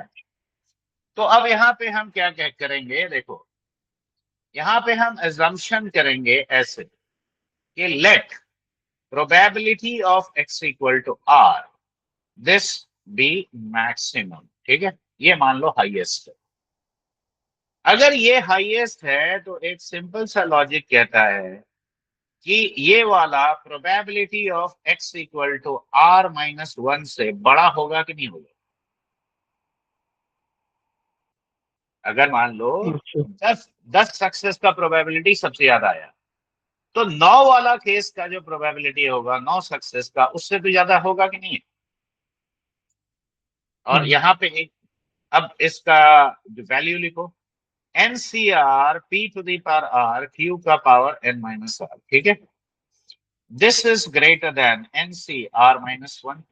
तो अब यहाँ पे हम क्या क्या करेंगे, देखो यहाँ पे हम एजम्पशन करेंगे ऐसे कि let probability of x equal to r this be maximum, ठीक है। ये मान लो हाईएस्ट है। अगर ये हाईएस्ट है तो एक सिंपल सा लॉजिक कहता है कि ये वाला probability of x equal to r minus 1 से बड़ा होगा कि नहीं होगा। अगर मान लो अच्छा 10 सक्सेस का प्रोबेबिलिटी सबसे ज्यादा आया, तो 9 वाला केस का जो प्रोबेबिलिटी होगा 9 सक्सेस का, उससे तो ज्यादा होगा कि नहीं। और यहाँ पे एक, अब इसका जो वैल्यू लिखो, NCR P to the power R Q का पावर N माइनस R, ठीक है। This is greater than NCR minus 1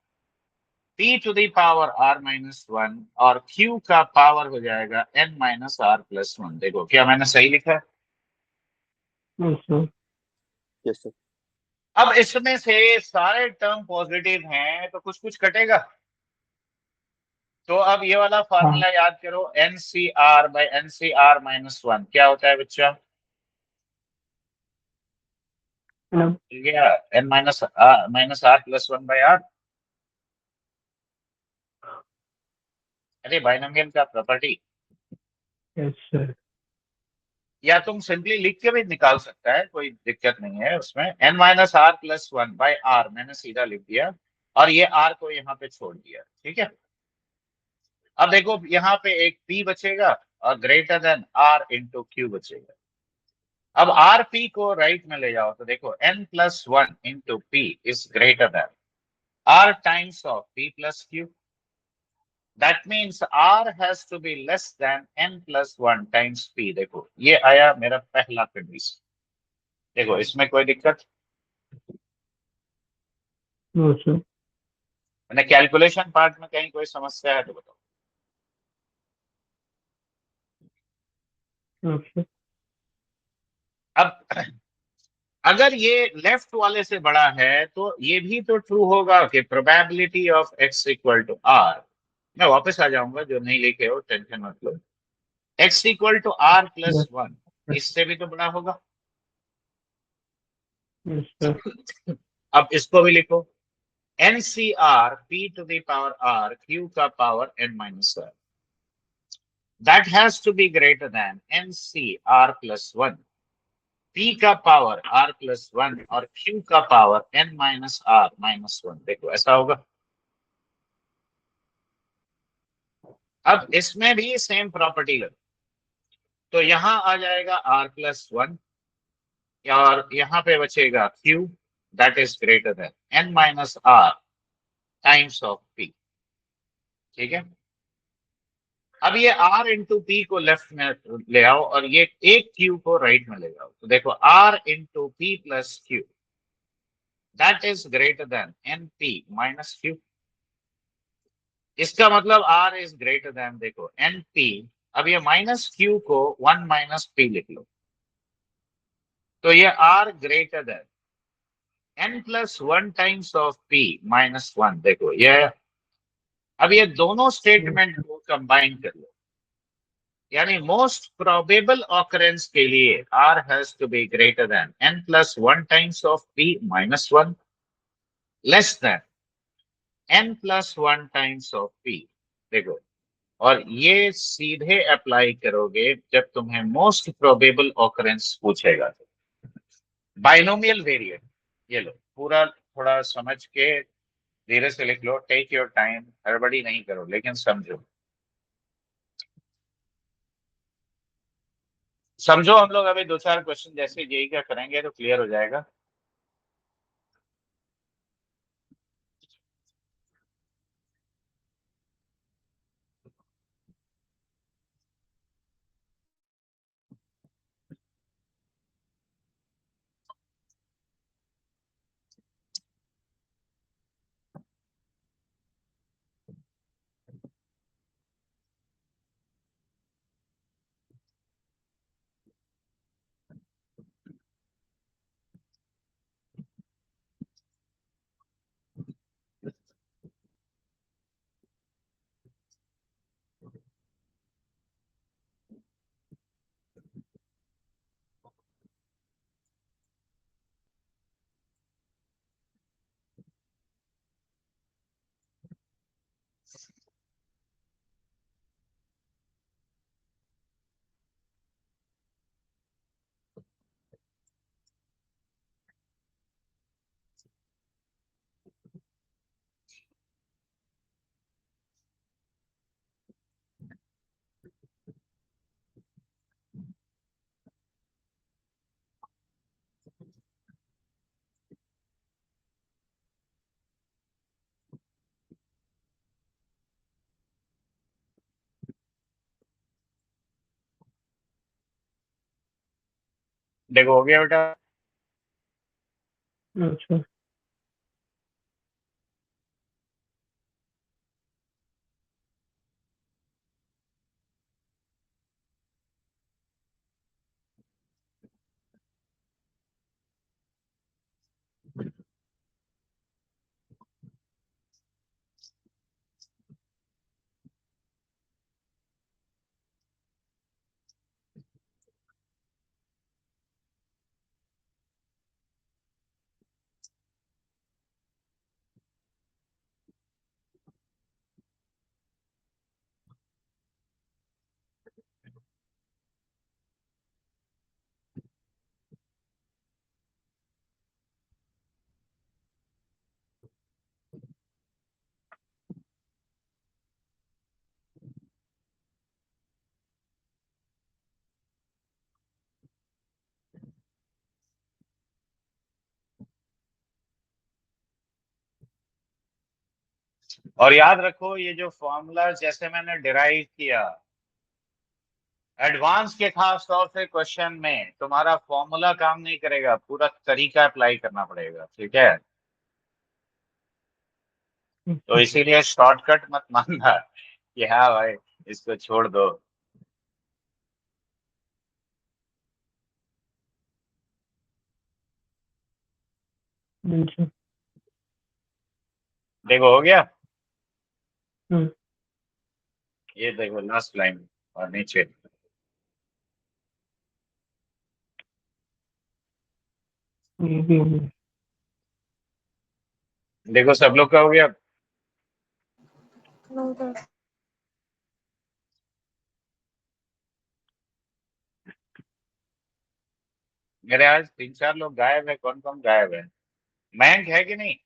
P to the power R minus 1 और Q का पावर हो जाएगा N माइनस R प्लस 1। देखो क्या मैंने सही लिखा है। अच्छा Yes, sir. अब इसमें से सारे टर्म पॉजिटिव हैं तो कुछ कुछ कटेगा। तो अब ये वाला फॉर्मूला याद करो, NCR बाई NCR माइनस 1 क्या होता है बच्चा, मतलब मिल गया N minus R plus 1 by R। अरे बाइनोमियल का प्रॉपर्टी, यस सर या तुम सिंपली लिख के भी निकाल सकता है, कोई दिक्कत नहीं है उसमें। N minus R plus 1 by R मैंने सीधा लिख दिया, और ये R को यहाँ पे छोड़ दिया, ठीक है। अब देखो यहाँ पे एक P बचेगा और greater than R into Q बचेगा। अब आर पी को राइट में ले जाओ तो देखो N plus 1 into p is greater than R times of P plus Q। That means R has to be less than N plus 1 times P। देखो ये आया मेरा पहला कंडीशन। देखो इसमें कोई दिक्कत, नो सर मैंने कैलकुलेशन पार्ट में कहीं कोई समस्या है तो बताओ। अच्छा अब अगर ये लेफ्ट वाले से बड़ा है तो ये भी तो ट्रू होगा कि probability of x equal to r, मैं वापस आ जाऊंगा, जो नहीं लिखे हो टेंशन मत लो, x equal to r plus 1 इससे भी तो बड़ा होगा। यस सर अब इसको भी लिखो, NCR P to the power R Q का power N minus R, that has to be greater than NCR plus 1 P का पावर R प्लस 1 और Q का power N minus R minus 1। देखो ऐसा होगा। अब इसमें भी सेम प्रॉपर्टी लगे, तो यहां आ जाएगा R प्लस 1 और यहां पे बचेगा Q that is greater than N minus R times of P, ठीक है। अब ये R इंटू पी को लेफ्ट में ले आओ और ये एक Q को राइट में ले जाओ, तो देखो R into P plus Q that is greater then NP minus Q। इसका मतलब R इज ग्रेटर देन, देखो NP, अब ये माइनस Q को 1 माइनस P लिख लो, तो ये R greater than N plus 1 times of P minus 1। देखो ये, अब ये दोनों स्टेटमेंट को कंबाइन कर लो, यानी मोस्ट प्रोबेबल ऑकरेंस के लिए R has to be greater than N plus 1 times of P minus 1 less than N plus 1 times of P। देखो, और ये सीधे अप्लाई करोगे जब तुम्हें मोस्ट प्रोबेबल ऑकरेंस पूछेगा। बाइनोमियल वेरिएट, ये लो पूरा थोड़ा समझ के धीरे से लिख लो, टेक योर टाइम, हड़बड़ी नहीं करो लेकिन समझो। समझो, हम लोग अभी 2-4 क्वेश्चन जैसे जेई का करेंगे तो क्लियर हो जाएगा। देखो हो गया बेटा। अच्छा और याद रखो ये जो फॉर्मूला जैसे मैंने डिराइव किया, एडवांस के खास तौर से क्वेश्चन में तुम्हारा फॉर्मूला काम नहीं करेगा, पूरा तरीका अप्लाई करना पड़ेगा, ठीक है। तो इसीलिए शॉर्टकट मत मानना कि हाँ भाई इसको छोड़ दो। अच्छा देखो हो गया। हम्म, ये देखो लास्ट लाइन और नीचे। ये भी हो गया। देखो सब लोग का हो गया। No, sir. मेरे आज 3-4 लोग गायब है, कौन कौन गायब है? मयंक है कि नहीं?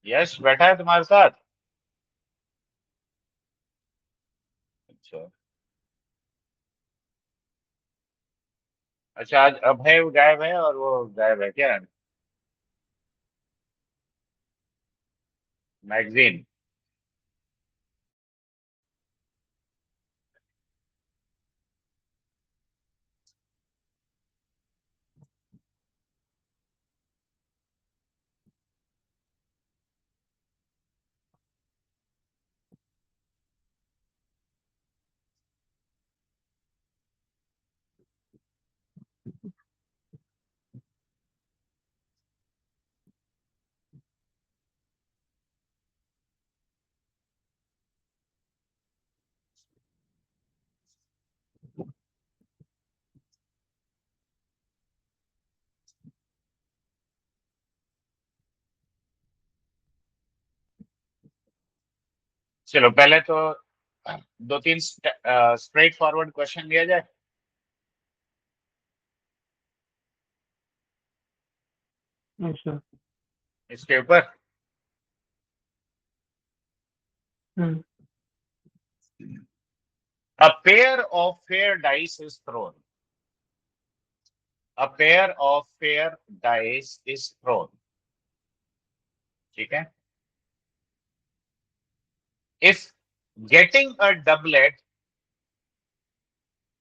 यश बैठा है तुम्हारे साथ? अच्छा अच्छा, आज अभय गायब है और वो गायब है क्या? मैगजीन। चलो पहले तो 2-3 स्ट्रेट फॉरवर्ड क्वेश्चन लिया जाए। अच्छा इसके ऊपर हम्म, a pair of fair dice is thrown. A pair of fair dice is thrown. ठीक है। If getting a doublet,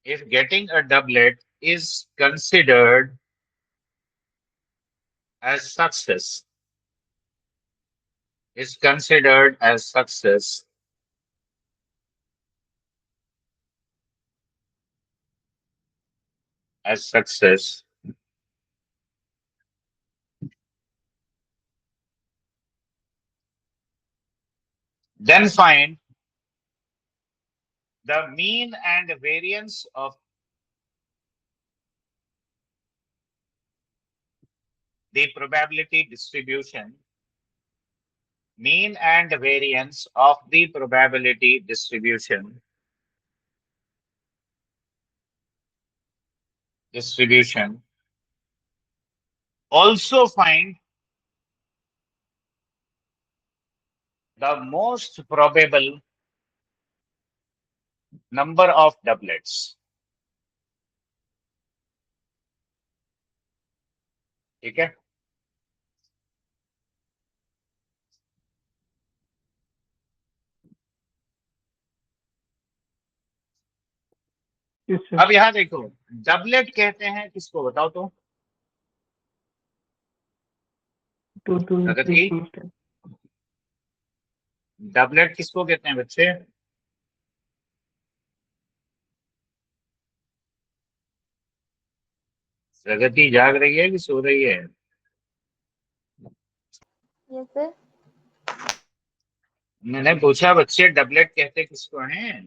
if getting a doublet is considered as success, is considered as success, as success, then find the mean and variance of the probability distribution, mean and variance of the probability distribution, also find the most probable number of doublets. ठीक है। Yes, sir. अब यहाँ देखो, doublet कहते हैं किसको, बताओ तो। Two Pragati, equals to doublet किसको कहते हैं बच्चे? प्रगति जाग रही है कि सो रही है? Yes, sir. मैंने पूछा बच्चे डबलेट कहते किसको हैं?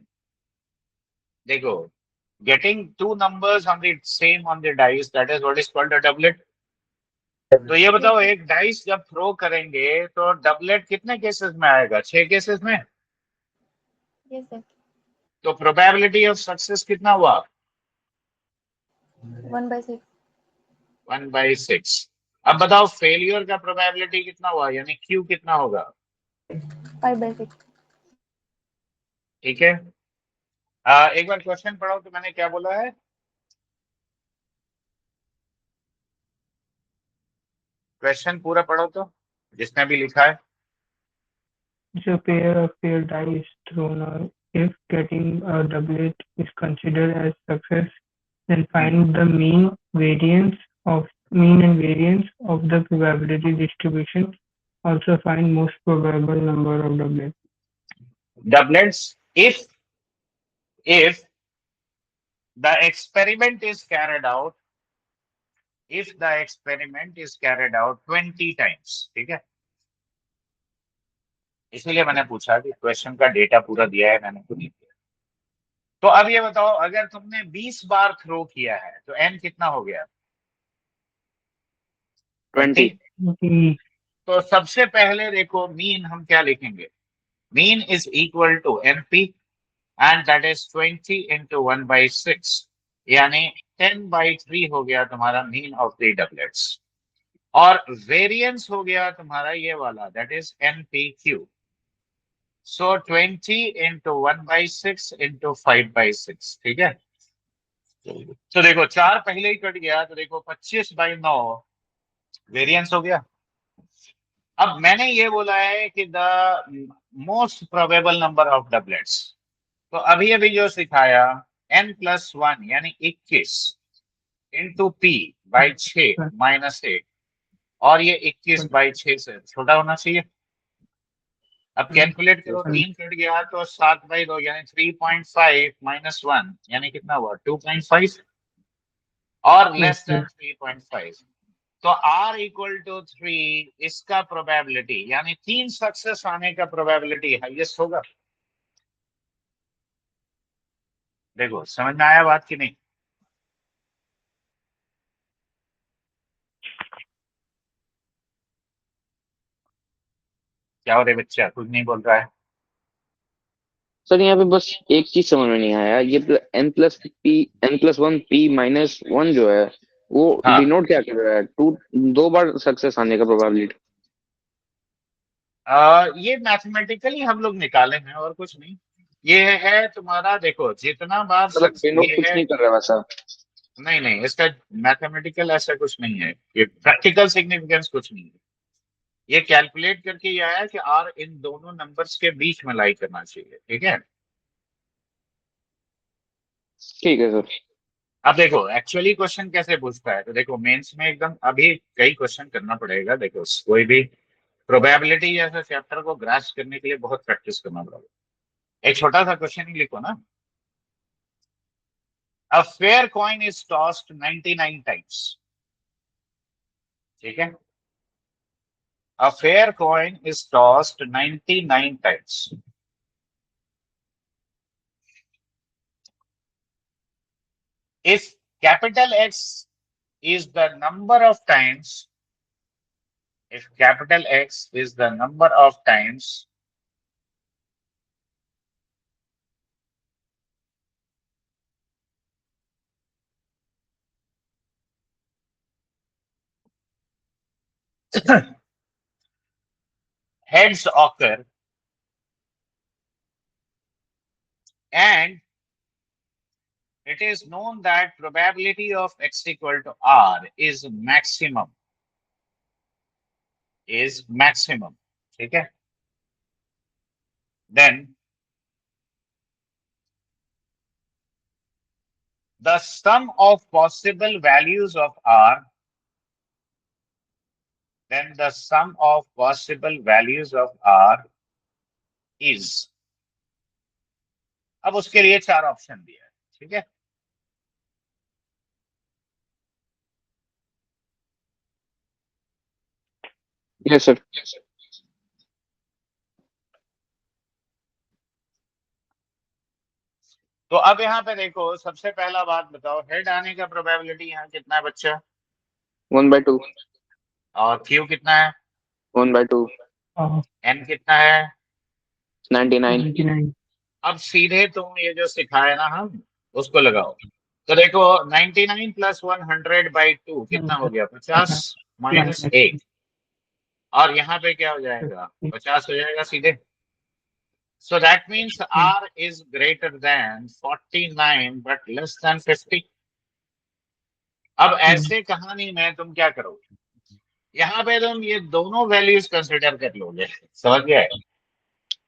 देखो, getting two numbers on the same on the dice, that is what is called a doublet. तो ये बताओ, Yes, sir. एक डाइस जब थ्रो करेंगे तो डबलेट कितने केसेस में आएगा? 6 केसेस में। Yes, sir. तो प्रोबेबिलिटी ऑफ सक्सेस कितना हुआ? 1/6. 1/6। अब बताओ फेलियर का प्रोबेबिलिटी कितना हुआ, यानी क्यू कितना होगा? 5/6. ठीक है। एक बार क्वेश्चन पढ़ो तो मैंने क्या बोला है। क्वेश्चन पूरा पढ़ो तो, जिसने भी लिखा है। it's a pair of pair dice thrown out. If getting a doublet is considered as success, then find the mean and variance of the probability distribution. Also find most probable number of doublets. Doublets, if the experiment is carried out, if the experiment is carried out 20 times, ठीक है। इसीलिए मैंने पूछा कि question का data पूरा दिया है, मैंने तो नहीं दिया। तो अब ये बताओ, अगर तुमने 20 बार थ्रो किया है तो एन कितना हो गया? 20। 20. तो सबसे पहले देखो, मीन हम क्या लिखेंगे? Mean is equal to NP and that is 20 into 1/6, यानी 10/3 हो गया तुम्हारा मीन ऑफ द डबलेट्स। और वेरिएंस हो गया तुम्हारा ये वाला, that is NPQ. So 20 into 1/6 into 5/6, ठीक है। तो देखो 4 पहले ही कट गया, तो देखो 25/9 वेरिएंस हो गया। अब मैंने ये बोला है कि the most probable number of doublets, तो अभी अभी जो सिखाया n+1 यानी 21 इंटू p/6 -8, और ये 21/6 से छोटा होना चाहिए। अब कैलकुलेट करो, 3 कट गया तो 7/2 यानी 3.5 -1 यानी कितना हुआ? 2.5 और लेस देन 3.5। तो r इक्वल टू 3, इसका प्रोबेबिलिटी यानी 3 सक्सेस आने का प्रोबेबिलिटी हाईएस्ट होगा। देखो समझ में आया बात कि नहीं? क्या हो रहे बच्चा, कुछ नहीं बोल रहा है? सर यहाँ पे बस एक चीज समझ में नहीं आया, ये n+1 p-1 जो है वो हाँ, डिनोट क्या कर रहा है? 2 बार सक्सेस आने का प्रोबेबिलिटी। ये मैथमेटिकली हम लोग निकाले हैं और कुछ नहीं। ये है तुम्हारा, देखो जितना बार मतलब डिनोट ये कुछ है। नहीं कर रहा वैसा। नहीं नहीं, इसका मैथमेटिकल ऐसा कुछ नहीं है, ये प्रैक्टिकल सिग्निफिकेंस कुछ नहीं है। ये कैलकुलेट करके ये आया कि आर इन दोनों नंबर्स के बीच में लाई करना चाहिए, ठीक है। ठीक है सर। अब देखो एक्चुअली क्वेश्चन कैसे पूछता है, तो देखो मेंस में एकदम अभी कई क्वेश्चन करना पड़ेगा। देखो कोई भी प्रोबेबिलिटी जैसे चैप्टर को ग्रास्प करने के लिए बहुत प्रैक्टिस करना पड़ेगा। एक छोटा सा क्वेश्चन ही लिखो ना। A fair coin is tossed 99 times, ठीक है। A fair coin is tossed 99 times. If capital X is the number of times, if capital X is the number of times heads occur, and it is known that probability of X equal to R is maximum, ठीक है। Then the sum of possible values of R, then the sum of possible values of R is, अब उसके लिए 4 option दिया है, ठीक है। Yes sir. तो अब यहाँ पे देखो, सबसे पहला बात बताओ, हेड आने का प्रोबेबिलिटी यहाँ कितना है बच्चा? 1/2। और क्यू कितना है? 1/2। एन कितना है? 99। 99। अब सीधे तुम ये जो सिखाए ना हम, उसको लगाओ। तो देखो 99 प्लस 100/2 कितना हो गया? 50 माइनस 1। और यहाँ पे क्या हो जाएगा? 50 हो जाएगा सीधे। So that means R is greater than 49 but less than 50. अब ऐसे कहानी में तुम क्या करोगे? यहाँ पे तुम ये दोनों वैल्यूज कंसिडर कर लोगे, समझ गए?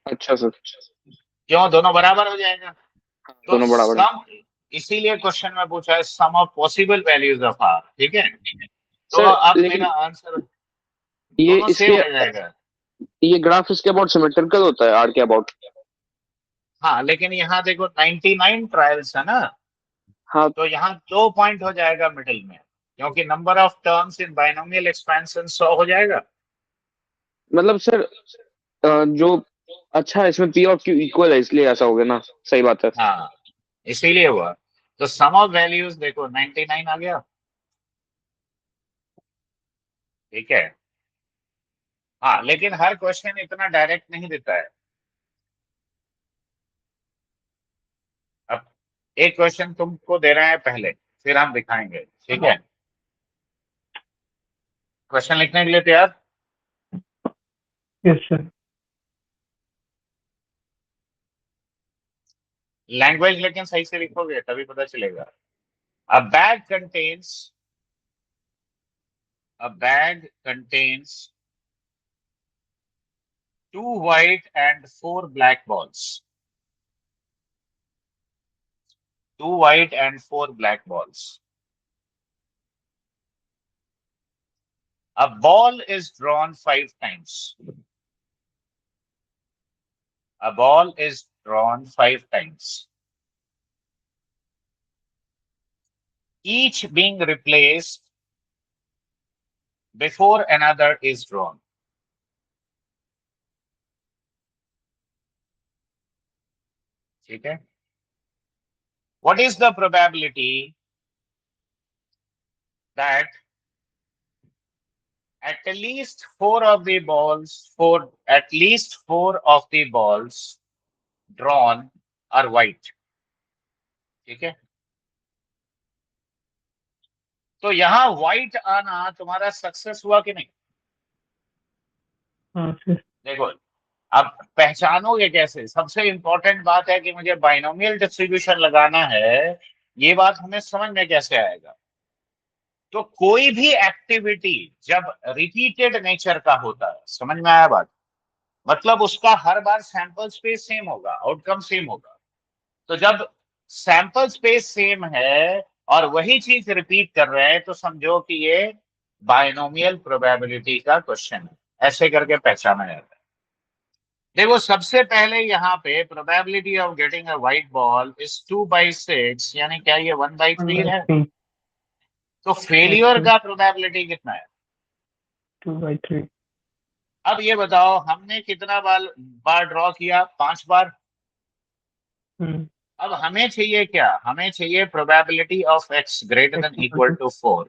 अच्छा सर। क्यों? दोनों बराबर हो जाएगा। तो दोनों बराबर है। सम, इसीलिए क्वेश्चन में पूछा है sum of possible values of R, ठीक है। तो सर अब लेकिन मेरा आंसर ये दोनों सेम इसके हो जाएगा। ये ग्राफ इसके अबाउट सिमेट्रिकल होता है आर के अबाउट। हाँ, लेकिन यहाँ देखो 99 ट्रायल्स है ना, हाँ तो यहाँ 2 पॉइंट हो जाएगा मिडिल में, क्योंकि number of terms in binomial expansion 100 हो जाएगा। मतलब सर जो अच्छा है इसमें पी और क्यू इक्वल है इसलिए ऐसा हो गया ना। सही बात है। हाँ, इसीलिए हुआ। तो सम ऑफ वैल्यूज देखो 99 आ गया, ठीक है। हाँ, लेकिन हर क्वेश्चन इतना डायरेक्ट नहीं देता है। अब एक क्वेश्चन तुमको दे रहे हैं पहले, फिर हम दिखाएंगे, ठीक है। क्वेश्चन लिखने के लिए तैयार? Yes sir. लैंग्वेज लेकिन सही से लिखोगे तभी पता चलेगा। A bag contains 2 white and 4 black balls. 2 white and 4 black balls. A ball is drawn 5 times. A ball is drawn 5 times, each being replaced before another is drawn. ठीक है। What is the probability that at least 4 of the balls drawn are white? ठीक है। तो यहाँ white आना तुम्हारा success हुआ कि नहीं? हाँ सर। देखो, अब पहचानोगे कैसे? सबसे इंपॉर्टेंट बात है कि मुझे बाइनोमियल डिस्ट्रीब्यूशन लगाना है, ये बात हमें समझ में कैसे आएगा? तो कोई भी एक्टिविटी जब रिपीटेड नेचर का होता है, समझ में आया बात? मतलब उसका हर बार सैंपल स्पेस सेम होगा, आउटकम सेम होगा। तो जब सैंपल स्पेस सेम है और वही चीज रिपीट कर रहे हैं, तो समझो कि ये बाइनोमियल प्रोबेबिलिटी का क्वेश्चन है। ऐसे करके पहचाना जाता है। देखो, सबसे पहले यहाँ पे probability of getting a white ball is 2/6, यानी क्या ये 1/3 है? तो फेलियर का प्रोबेबिलिटी कितना है? 2/3। अब ये बताओ, हमने कितना बार ड्रॉ किया? 5 बार। अब हमें चाहिए क्या? हमें चाहिए probability of x greater than equal to 4।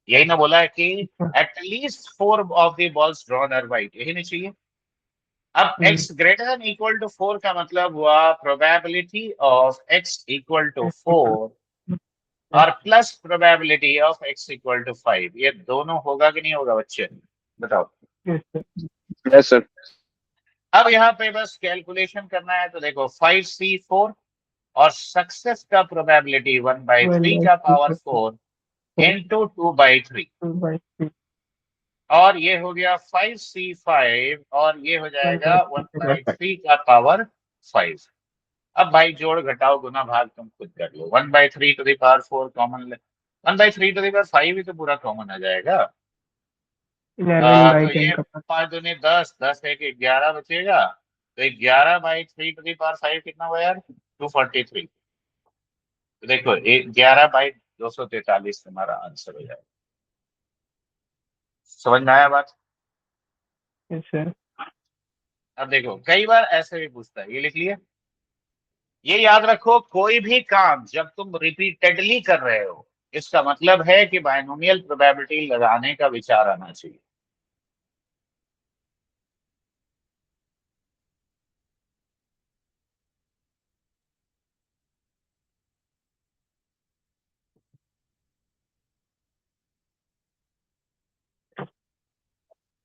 यही ना बोला है कि at least 4 of the balls drawn are white, यही नहीं चाहिए? अब x greater than equal to 4 का मतलब हुआ probability of x equal to 4 और plus probability of x equal to 5। ये दोनों होगा कि नहीं होगा बच्चे? बताओ। Yes sir. अब यहाँ पे बस कैलकुलेशन करना है। तो देखो 5C4 और सक्सेस का प्रोबेबिलिटी 1/3 का पावर 4 इंटू 2/3, और ये हो गया 5C5 और ये हो जाएगा 1/3 का पावर 5। अब भाई जोड़ घटाओ गुना भाग तुम खुद कर लो। 1/3 कॉमन ले, 1/3 ही तो पूरा कॉमन आ जाएगा। 11 बाई तो 10 ये का पावर। 5 दूनी 10, 10 एक 11 बचेगा। तो 11/3 कितना हुआ यार? 243। तो देखो 11/243 तुम्हारा आंसर हो जाएगा। समझ में आया बात? Yes sir. अब देखो कई बार ऐसे भी पूछता है, ये लिख लिया। ये याद रखो, कोई भी काम जब तुम रिपीटेडली कर रहे हो, इसका मतलब है कि बायनोमियल प्रोबेबिलिटी लगाने का विचार आना चाहिए।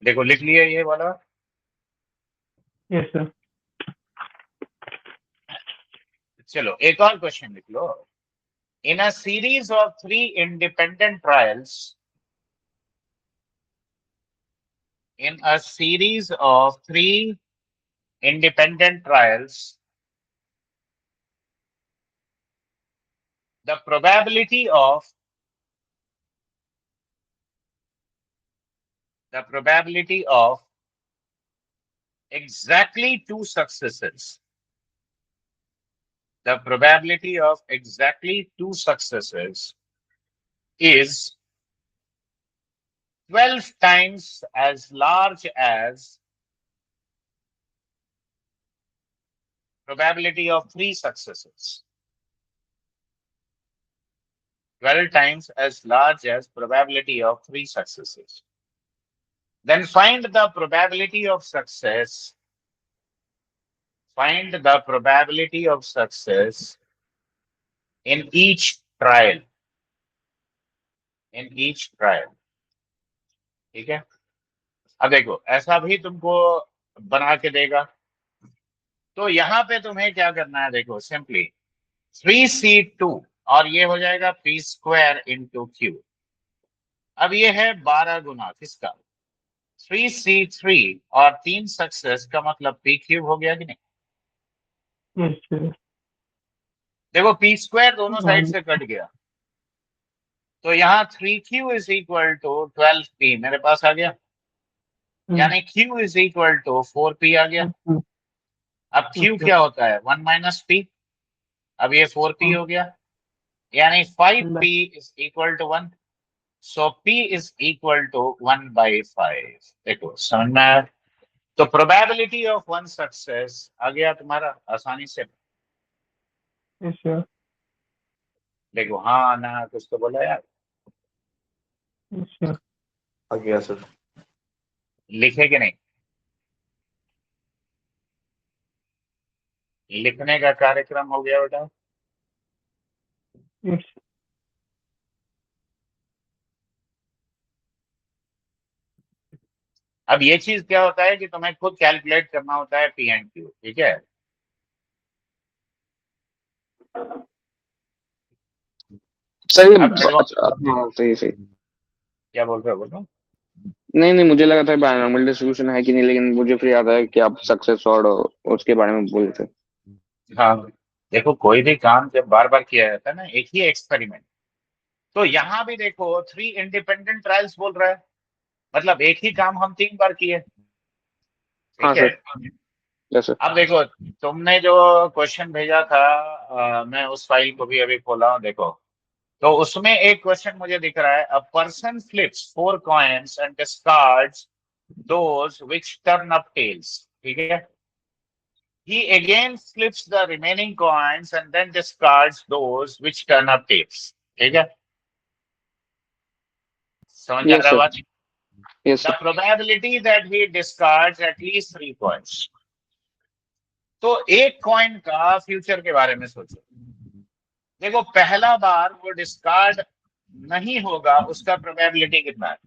देखो लिख लिया ये वाला। Yes sir. चलो एक और क्वेश्चन लिख लो। In a series of 3 independent trials, in a series of 3 independent trials, the probability of exactly 2 successes, the probability of exactly 2 successes is 12 times as large as probability of 3 successes. 12 times as large as probability of 3 successes. Then find the probability of success. Find the probability of success in each trial. In each trial. ठीक है? अब देखो ऐसा भी तुमको बना के देगा। तो यहां पे तुम्हें क्या करना है, देखो सिंपली 3C2 और ये हो जाएगा p² इंटू क्यू। अब ये है 12 गुना किसका? 3C3 और 3 सक्सेस का मतलब p³ हो गया कि नहीं? Yes sir. देखो p² दोनों साइड से कट गया, तो यहाँ 3Q is equal to 12p मेरे पास आ गया, यानी Q is equal to 4p आ गया। अब Q क्या होता है? 1 - p। अब ये 4p हो गया, यानी 5p is equal to 1। So p is equal to 1/5। देखो समझ में आया? तो प्रोबेबिलिटी ऑफ 1 सक्सेस आ गया तुम्हारा आसानी से। Yes sir. देखो हाँ ना कुछ तो बोला यार। Yes sir. आ गया सर। लिखे कि नहीं? लिखने का कार्यक्रम हो गया बेटा। यस। अब ये चीज क्या होता है कि तुम्हें खुद कैलकुलेट करना होता है पी एंड क्यू, ठीक है? सही। अब हाँ सही सही। क्या बोल रहे हो? बोलो। नहीं नहीं, मुझे लगा था बायनॉमियल डिस्ट्रीब्यूशन है कि नहीं, लेकिन मुझे फिर याद आया कि आप सक्सेस और उसके बारे में बोले थे। हाँ देखो कोई भी काम जब बार बार किया जाता है ना, एक ही एक्सपेरिमेंट, तो यहाँ भी देखो 3 इंडिपेंडेंट ट्रायल्स बोल रहा है, मतलब एक ही काम हम 3 बार किए, हाँ ठीक है? सर। Yes sir. अब देखो तुमने जो क्वेश्चन भेजा था, मैं उस फाइल को भी अभी खोला हूँ, देखो तो उसमें एक क्वेश्चन मुझे दिख रहा है। A person flips 4 coins and discards those which turn up tails, ठीक है? He again flips the remaining coins and then discards those which turn up tails, ठीक है? समझ आ यस रहा है सर। बात? Yes The sir. probability that he discards at least 3 coins. तो एक कॉइन का फ्यूचर के बारे में सोचो। देखो पहला बार वो डिस्कार्ड नहीं होगा, उसका प्रोबेबिलिटी कितना है?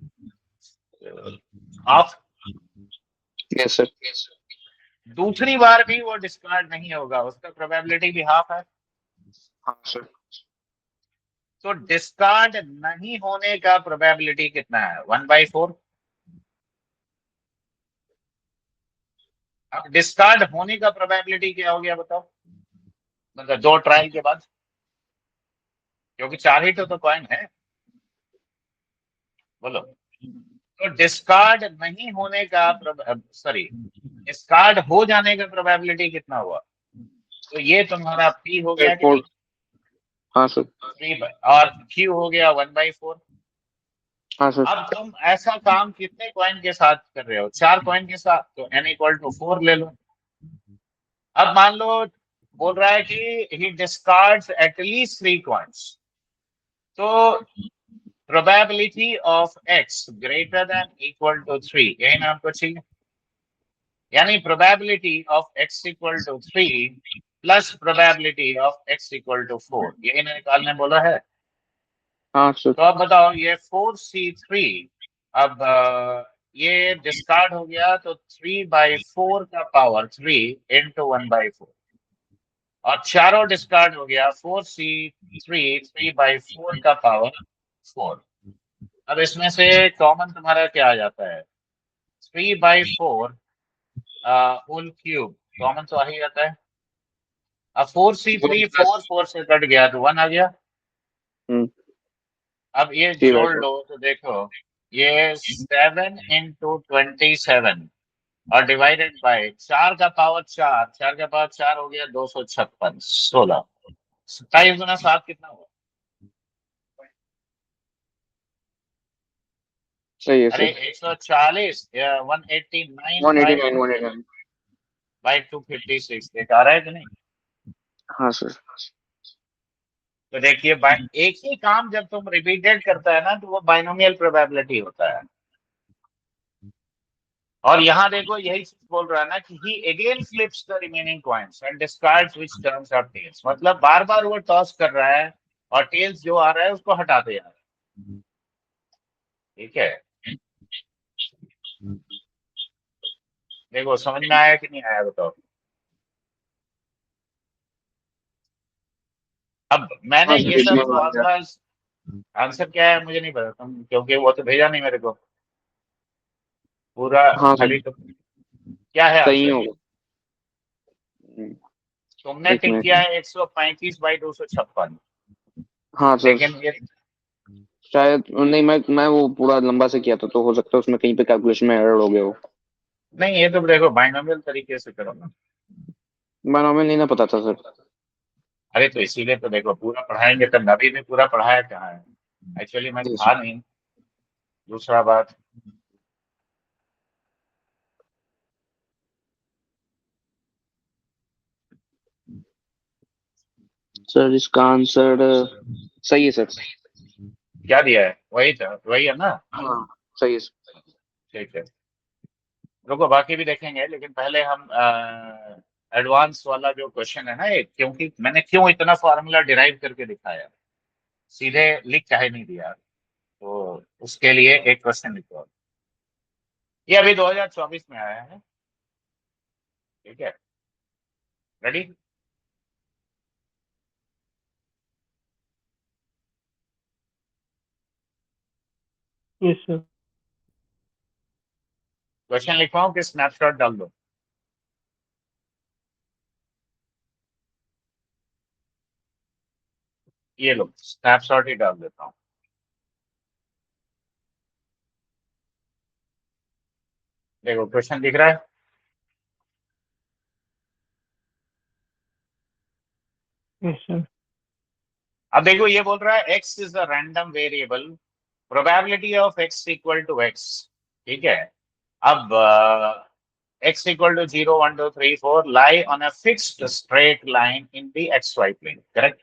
हाफ। Yes sir. दूसरी बार भी वो डिस्कार्ड नहीं होगा, उसका प्रोबेबिलिटी भी हाफ है। हाँ सर। तो डिस्कार्ड नहीं होने का प्रोबेबिलिटी कितना है? 1/4। अब डिस्कार्ड होने का प्रोबेबिलिटी क्या हो गया बताओ? मतलब 2 ट्रायल के बाद, क्योंकि 4 ही तो कॉइन है। बोलो। तो डिस्कार्ड नहीं होने का सॉरी, डिस्कार्ड हो जाने का प्रोबेबिलिटी कितना हुआ? तो ये तुम्हारा पी हो गया कि नहीं? हाँ सर। 3 और क्यू हो गया 1/4। हाँ सर। अब तुम ऐसा काम कितने कॉइन के साथ कर रहे हो? 4 कॉइन के साथ, तो n=4 ले लो। अब मान लो बोल रहा है कि ही डिस्कार्ड्स एटलीस्ट 3 कॉइन्स, तो probability of x greater than equal to 3, यही ना हमको चाहिए। यानी probability of x equal to 3 plus probability of x equal to 4, यही ना निकालने बोला है। हाँ सर। तो अब बताओ ये 4c3, अब ये डिस्कार्ड हो गया तो 3/4 का पावर 3 इंटू 1/4, और चारों डिस्कार्ड हो गया 4c3 3/4 का पावर 4। अब इसमें से कॉमन तुम्हारा क्या आ जाता है? 3/4 होल क्यूब कॉमन तो आ ही जाता है। अब 4c3 4 से कट गया तो 1 आ गया। हम्म। अब ये ठीक है जोड़ सर। लो तो देखो ये 7 इंटू 27 और डिवाइडेड बाय 4 का पावर 4, 4 का पावर 4 हो गया 256, 16। 27 गुना 7 कितना हुआ? सही है अरे सर। 140 189 189 189। बाई 256 देख आ रहा है कि नहीं? हाँ सर। तो देखिए एक ही काम जब तुम रिपीटेड करता है ना तो वो बाइनोमियल प्रोबेबिलिटी होता है। और यहाँ देखो यही चीज बोल रहा है ना कि he again flips the remaining coins and discards which turns out tails, मतलब बार बार वो टॉस कर रहा है और टेल्स जो आ रहा है उसको हटाते जा रहा है। ठीक है, देखो समझ में आया कि नहीं आया बताओ। अब मैंने हाँ ये सर, सब इसमें आ गया। फॉर्मूलाज, आंसर क्या है मुझे नहीं पता, तुम क्योंकि वो तो भेजा नहीं मेरे को पूरा, हाँ खाली सर, तो क्या है सही आंसर? होगा। तुमने एक टिक किया मिनट। है 135/256, हाँ सर। लेकिन ये शायद नहीं, मैं वो पूरा लंबा से किया था, तो हो सकता है उसमें कहीं पे कैलकुलेशन में एरर हो गया हो। नहीं, ये तो देखो बाइनोमियल तरीके से करो ना। बायनॉमियल नहीं ना पता था सर। अरे तो इसीलिए तो देखो पूरा पढ़ाएंगे तब, नबी में पूरा पढ़ाया कहाँ है? एक्चुअली मैं जी था सर। नहीं। दूसरा बात, सर इसका आंसर सही है सर। क्या दिया है? वही था, वही है ना? हाँ सही है सर। ठीक है, रुको बाकी भी देखेंगे, लेकिन पहले हम एडवांस वाला जो क्वेश्चन है ना एक, क्योंकि मैंने क्यों इतना फॉर्मूला डिराइव करके दिखाया, सीधे लिख काहे नहीं दिया, तो उसके लिए एक क्वेश्चन लिखो। ये अभी 2024 में आया है। ठीक है, रेडी? Yes, sir. क्वेश्चन लिखवाऊं कि स्नैपशॉट डाल दो? ये लो स्नैपशॉट ही डाल देता हूँ। देखो क्वेश्चन दिख रहा है। Yes, sir. अब देखो ये बोल रहा है x is a random variable, probability of x equal to x। ठीक है, अब x equal to 0 1 2 3 4 lie on a fixed straight line in the xy plane, correct?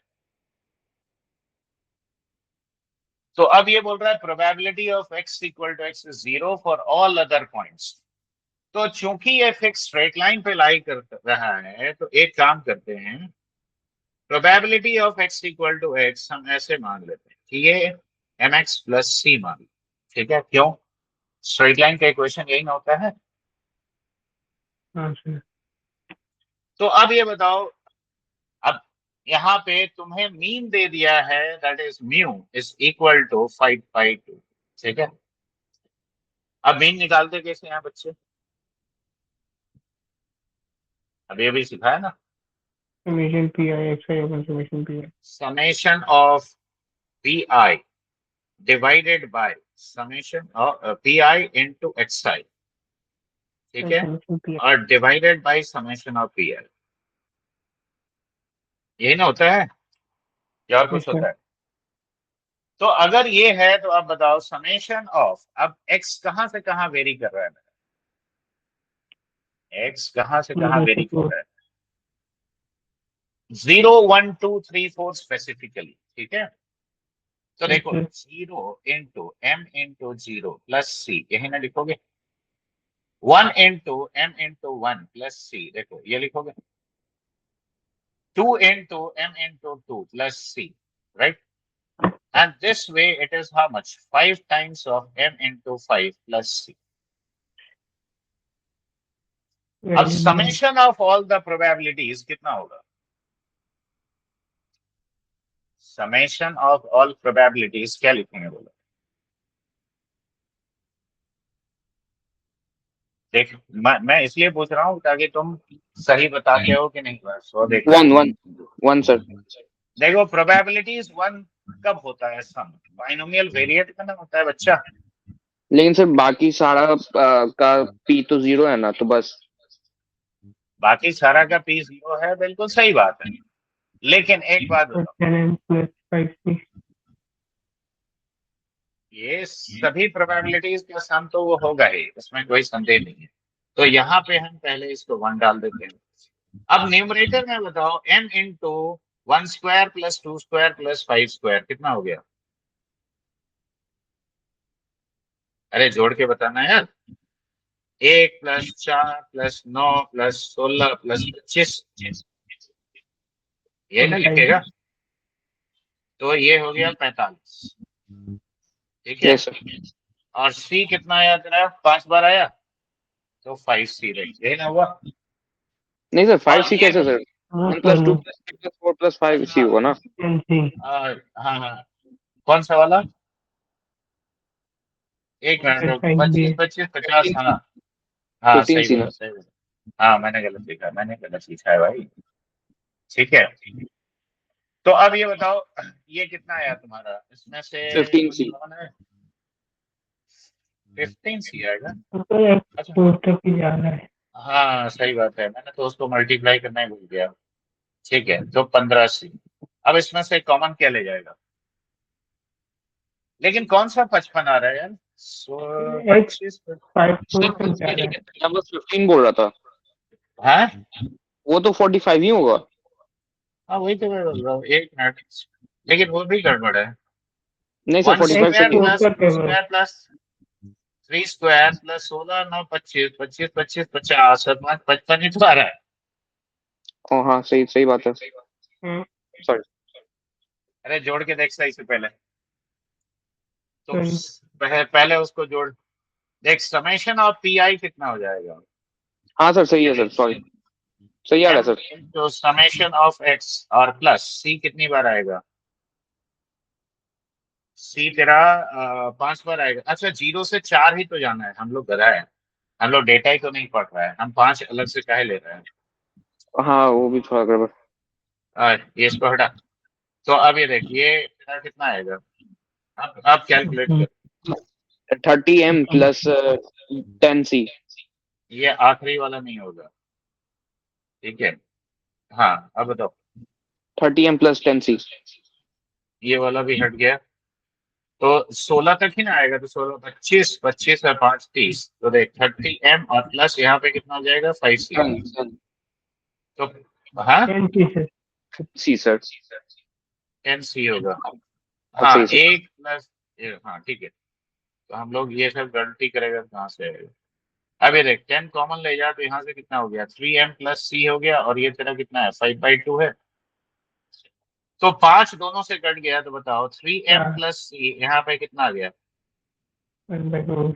तो अब ये बोल रहा है probability of x equal to x is 0 for all other points. तो चूंकि ये फिक्स स्ट्रेट लाइन पे लाई कर रहा है तो एक काम करते हैं, probability of x equal to x हम ऐसे मान लेते हैं कि ये mx प्लस सी मान लो। ठीक है, क्यों? स्ट्रेट लाइन का इक्वेशन यही ना होता है। हाँ सर। तो अब ये बताओ, अब यहाँ पे तुम्हें मीन दे दिया है, that is mu is equal to 5/2। ठीक है, अब मीन निकालते कैसे हैं बच्चे? अब ये भी सिखाया ना। summation pi xi upon summation pi. Summation of pi divided by summation of pi into xi, ठीक है, Summation pi. और divided by summation of p आई, यही ना होता है या और कुछ Yes, होता sir. है? तो अगर ये है तो आप बताओ समेशन ऑफ, अब x कहां से कहां वेरी कर रहा है मेरा, x कहां से कहां 0 वेरी to कर 4. रहा है, 0 1 2 3 4 स्पेसिफिकली, ठीक है। तो Yes, देखो sir. 0 into m into 0 plus C, यही ना लिखोगे, 1 इंटू m इंटू 1 प्लस सी, देखो ये लिखोगे, 2 into m into 2 plus c, right? And this way it is how much? 5 times of m into 5 plus c. अब Value summation of all the probabilities कितना होगा? Summation of all probabilities क्या लिखेंगे बोलो? देख, मैं इसलिए पूछ रहा हूँ ताकि तुम सही बताते हो कि नहीं, बस वो देखो। 1 सर। देखो probabilities 1 कब होता है? सम बाइनोमियल वेरिएट का ना होता है बच्चा। लेकिन सर बाकी सारा का पी तो 0 है ना, तो बस बाकी सारा का पी 0 है, बिल्कुल सही बात है, लेकिन एक बात plus बताओ, 10m plus 5c. ये सभी प्रोबेबिलिटीज का सम तो वो होगा ही, उसमें कोई संदेह नहीं है। तो यहाँ पे हम पहले इसको 1 डाल देते हैं। अब न्यूमरेटर में बताओ m into 1 square plus 2 square plus 5 square कितना हो गया? अरे जोड़ के बताना यार। 1 प्लस 4 प्लस 9 प्लस 16 प्लस 25, ये ना लिखेगा, तो ये हो गया 45, ठीक है। Yes sir. और c कितना आया तेरा? 5 बार आया, तो 5c रही, यही ना हुआ। नहीं सर, 5 और सी ये कैसे sir? No, 1 sir, plus 2 no. Plus 3 plus 4 plus 5 सी होगा ना? 10c. हाँ हाँ, कौन सा वाला? एक मिनट रुक, 25 5b. 25 50, हाँ हाँ 15 सही सी बोला ना? सही बोला, हाँ मैंने गलत लिखा, मैंने गलत लिखा है भाई, ठीक है। तो अब ये बताओ ये कितना आया तुम्हारा, इसमें से 15 सी। कौन है? 15 सी आएगा। तो अच्छा, 4 तक ही जाना है. हाँ सही बात है, मैंने तो उसको मल्टीप्लाई करना ही भूल गया, ठीक है। तो 15 सी। अब इसमें से कॉमन क्या ले जाएगा? लेकिन कौन सा 55 आ रहा है यार? x 25, 5 सर 4 तक जा रहा है. मैं बस 15 बोल रहा था, हाँ वो तो 45 ही होगा। हाँ वही तो मैं बोल रहा हूँ, एक मिनट, लेकिन वो भी गड़बड़ है। नहीं सर, 1 45 स्क्वायर सही है। 4 प्लस तक 2 है. स्क्वायर प्लस 3 स्क्वायर प्लस 16 9 25 25 25 50 और 5 55 ही तो आ रहा है। ओ हाँ, सही सही बात है। हम्म. सॉरी। अरे जोड़ के देख सही से पहले, तो सही. पहले उसको जोड़ देख, समेशन ऑफ पी आई कितना हो जाएगा? हाँ सर, सही है सर, सॉरी, सही आ रहा है m sir. Into summation of x और प्लस c कितनी बार आएगा? c तेरा 5 बार आएगा। अच्छा 0 से 4 ही तो जाना है, हम लोग गधा है, हम लोग डेटा ही तो नहीं पढ़ रहा है, हम 5 अलग से काहे ले रहे हैं? हाँ, वो भी थोड़ा गड़बड़। ये इसको हटा। तो अब ये देखिए तेरा कितना आएगा, अब कैलकुलेट कर। 30m plus 10c। ये आखिरी वाला नहीं होगा, ठीक है। हाँ अब बताओ, 30m प्लस 10c। ये वाला भी हट गया, तो 16 तक ही ना आएगा, तो 16 25 25 और 5 30, तो देख 30m और प्लस यहाँ पे कितना हो जाएगा 5c, 10 तो हाँ 10c sir. c sir. 10c होगा। अब हाँ सही सर। एक प्लस, हाँ ठीक है। तो हम लोग ये सब गलती करेगा कहाँ से आएगा? अब ये देख 10 कॉमन ले जा, तो यहाँ से कितना हो गया? 3m प्लस c हो गया, और ये तेरा कितना है? 5/2 है, तो 5 दोनों से कट गया, तो बताओ 3m प्लस c यहाँ पे कितना आ गया? 1/4.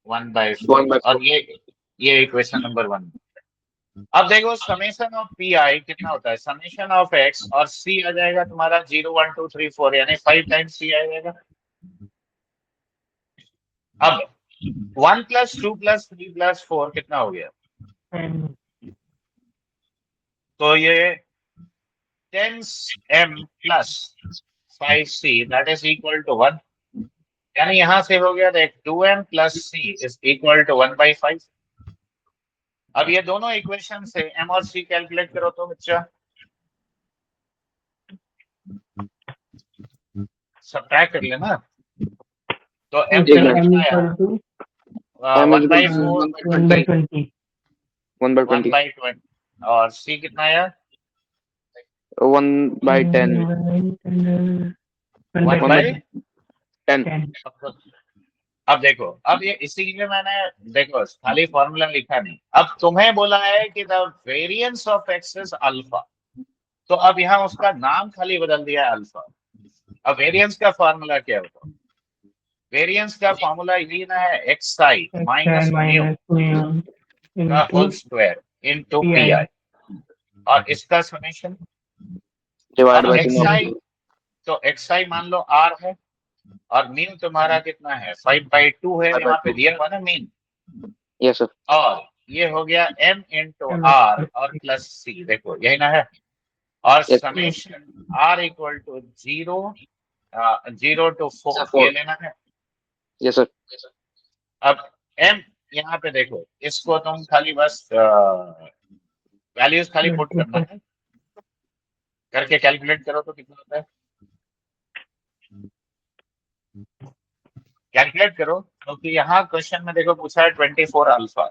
1/4। और ये इक्वेशन नंबर 1। अब देखो समेशन ऑफ पी आई कितना होता है? समेशन ऑफ एक्स और सी आ जाएगा तुम्हारा 0 1 2 3 4, यानी 5 टाइम्स सी आ जाएगा। अब 1 प्लस 2 प्लस 3 प्लस 4 कितना हो गया? And तो ये 10m plus 5c that is equal to 1, यानी यहां से हो गया देख 2m plus c is equal to 1/5। अब ये दोनों इक्वेशन से m और c कैलकुलेट करो तो बच्चा, सब्ट्रैक्ट कर लेना। तो m Sir, कितना m आया, equal to m is equal 1/4 to 1/20. 1/20 1/20 और c कितना आया 1/10 1/10. 10 अब देखो, अब ये इसीलिए मैंने देखो खाली फॉर्मूला लिखा नहीं, अब तुम्हें बोला है कि the variance of x is alpha, तो अब यहाँ उसका नाम खाली बदल दिया है अल्फा। अब वेरिएंस का फॉर्मूला क्या होगा, वेरिएंस का फॉर्मूला यही ना है एक्स आई माइनस म्यू का whole square into p i, और इसका समेशन। डिवाइड अब बाय एक्स आई, तो एक्स आई मान लो आर है, और मीन तुम्हारा कितना है 5/2 है, यहाँ पे दिया हुआ ना मीन, यस सर और ये हो गया m इंटू आर और प्लस सी, देखो यही ना है, और Yes. Summation r equal to 0 to 4 4. ये लेना है। यस सर अब m यहाँ पे देखो, इसको तुम खाली बस वैल्यूज खाली पुट करना है, करके कैलकुलेट करो तो कितना होता है, कैलकुलेट करो, क्योंकि यहाँ क्वेश्चन में देखो पूछा है 24 अल्फा।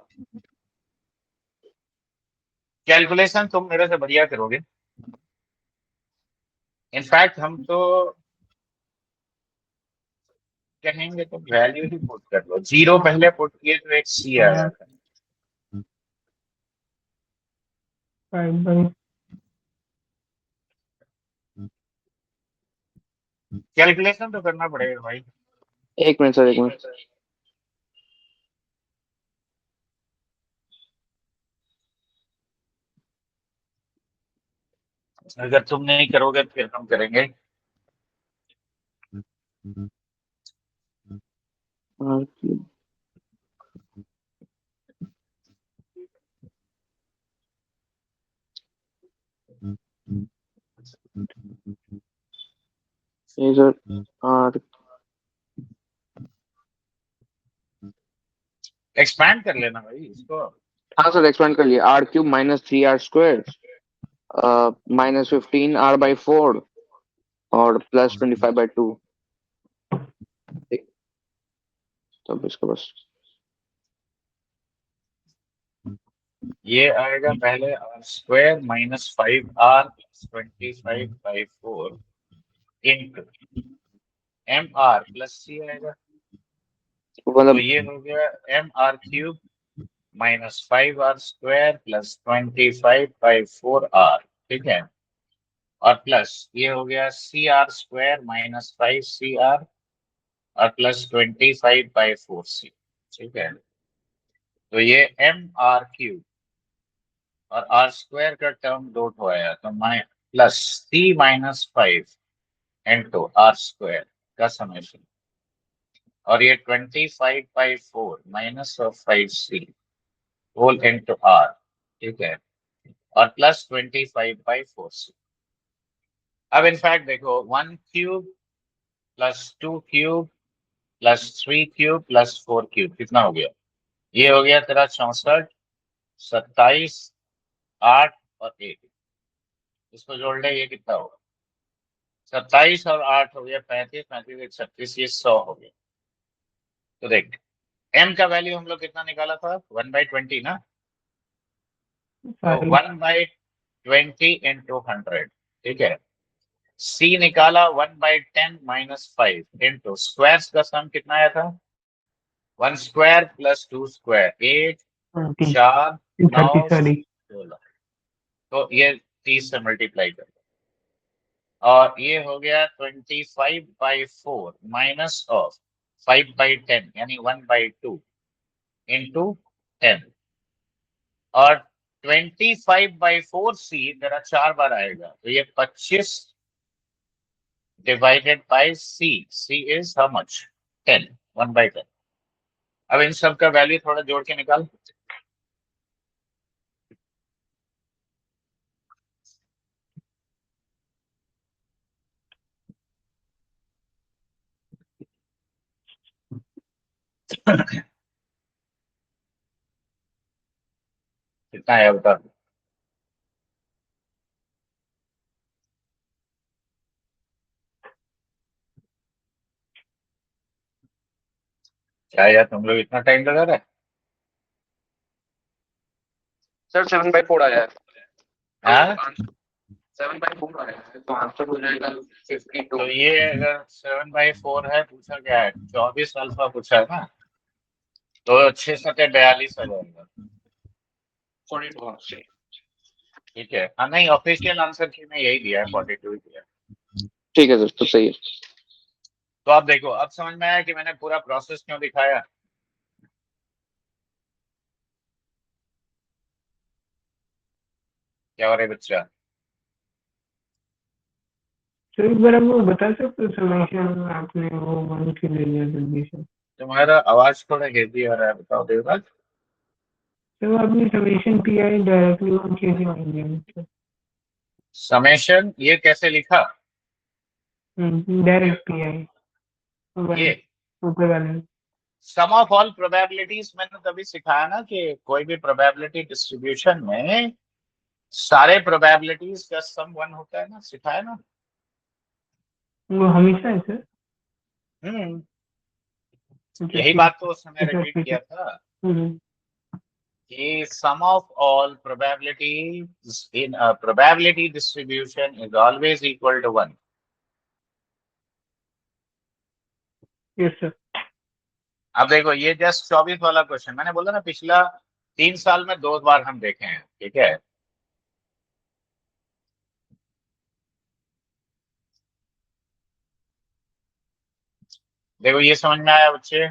कैलकुलेशन तुम मेरे से बढ़िया करोगे, इनफैक्ट हम तो कहेंगे तो वैल्यू ही पुट कर लो, 0 पहले पुट किए तो एक सी आया था। 5/. कैलकुलेशन तो करना पड़ेगा भाई। एक मिनट सर एक मिनट अगर तुम नहीं करोगे तो फिर हम करेंगे। ये सर आर एक्सपैंड कर लेना भाई इसको। हाँ सर एक्सपेंड कर लिया r³ minus 3r square minus 15r/4 और प्लस 25/2 तब इसका बस ये आएगा पहले R square minus 5r plus 25/4 into M R plus C आएगा, तो मतलब ये हो गया mr³ minus 5r square plus 25/4r, ठीक है, और प्लस ये हो गया cr² माइनस 5cr और प्लस 25/4c, ठीक है। तो ये mr³ और r स्क्वायर का टर्म डॉट हो आया, तो माइ plus c minus 5 into r square का समेशन, और ये 25/4 minus of 5c whole into r, ठीक है, और प्लस 25/4c। अब इनफैक्ट देखो 1³ प्लस 2³ प्लस 3³ प्लस 4³ कितना हो गया, ये हो गया तेरा 64, 27, 8 और 1, इसको जोड़ ले, ये कितना होगा 27 और 8 हो गया 35, 35 36, ये 100 हो गया। तो देख m का वैल्यू हम लोग कितना निकाला था 1/20 ना, तो 1/20 इंटू 100, ठीक है। c निकाला 1/10 माइनस 5 इंटू स्क्वायर का सम कितना आया था 1 स्क्वायर प्लस 2 स्क्वायर 8 4 9 16, तो ये 30 से मल्टीप्लाई कर, और ये हो गया 25/4 माइनस ऑफ 5/10 यानी 1/2 इंटू 10, और 25/4c मेरा 4 बार आएगा, तो ये 25 divided by c is how much 10, 1/10। अब इन सब का वैल्यू थोड़ा जोड़ के निकाल, कितना है बता। क्या यार तुम लोग इतना टाइम लगा रहे हैं? सर 7/4 आया है। हाँ? 7/4 आया है तो आंसर हो जाएगा 52। तो ये अगर 7/4 है, पूछा क्या है, 24 अल्फा पूछा है ना, तो 6 7 42 आ जाएगा। 42। ठीक है, हाँ नहीं, ऑफिशियल आंसर की में यही दिया है, 42 ही दिया है। ठीक है सर, तो सही है। तो आप देखो, अब समझ में आया कि मैंने पूरा प्रोसेस क्यों दिखाया। क्या हो रहा है बच्चा? तो एक बार हमको बता सकते हो समेशन आपने वो 1 के ले लिया जल्दी से। तुम्हारा आवाज थोड़ा हेवी आ रहा है, बताओ देवराज। तो आपने समेशन पी आई डायरेक्टली 1 कैसे मान लिया मुझसे? समेशन ये कैसे लिखा? डायरेक्ट पी आई ये ऊपर वाले। सम ऑफ ऑल प्रोबेबिलिटीज मैंने तभी सिखाया ना कि कोई भी प्रोबेबिलिटी डिस्ट्रीब्यूशन में सारे प्रोबेबिलिटीज का सम 1 होता है ना, सिखाया ना। वो हमेशा है सर। हम्म अच्छा यही ठीक बात तो उस समय है सर, रिपीट ठीक है। किया था हम्म, कि sum of all probabilities in a probability distribution is always equal to 1. Yes sir. अब देखो, ये जस्ट 24 वाला क्वेश्चन मैंने बोला ना, पिछला 3 साल में 2 बार हम देखे हैं, ठीक है। देखो ये समझ में आया बच्चे?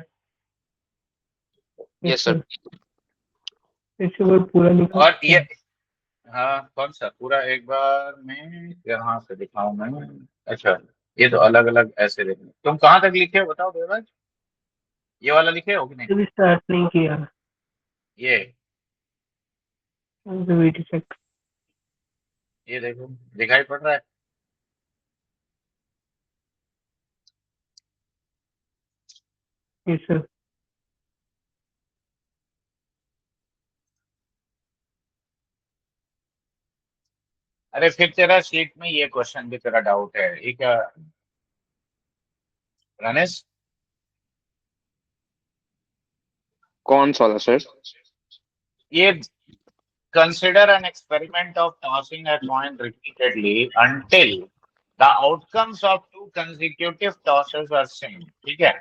Yes sir. इसके ऊपर पूरा लिखा और सकते ये, हैं। हाँ कौन सा पूरा, एक बार मैं यहाँ से दिखाऊं मैं। अच्छा, ये तो अलग अलग ऐसे देखो, तुम कहाँ तक लिखे हो बताओ देवराज, ये वाला लिखे हो कि नहीं? अभी स्टार्ट नहीं किया। ये वेट चेक। ये देखो, दिखाई पड़ रहा है? Yes sir. अरे फिर तेरा शीट में ये क्वेश्चन भी तेरा डाउट है, ये क्या रनेश? कौन सा वाला सर? ये consider an experiment of tossing a coin repeatedly until the outcomes of two consecutive tosses are same, ठीक है।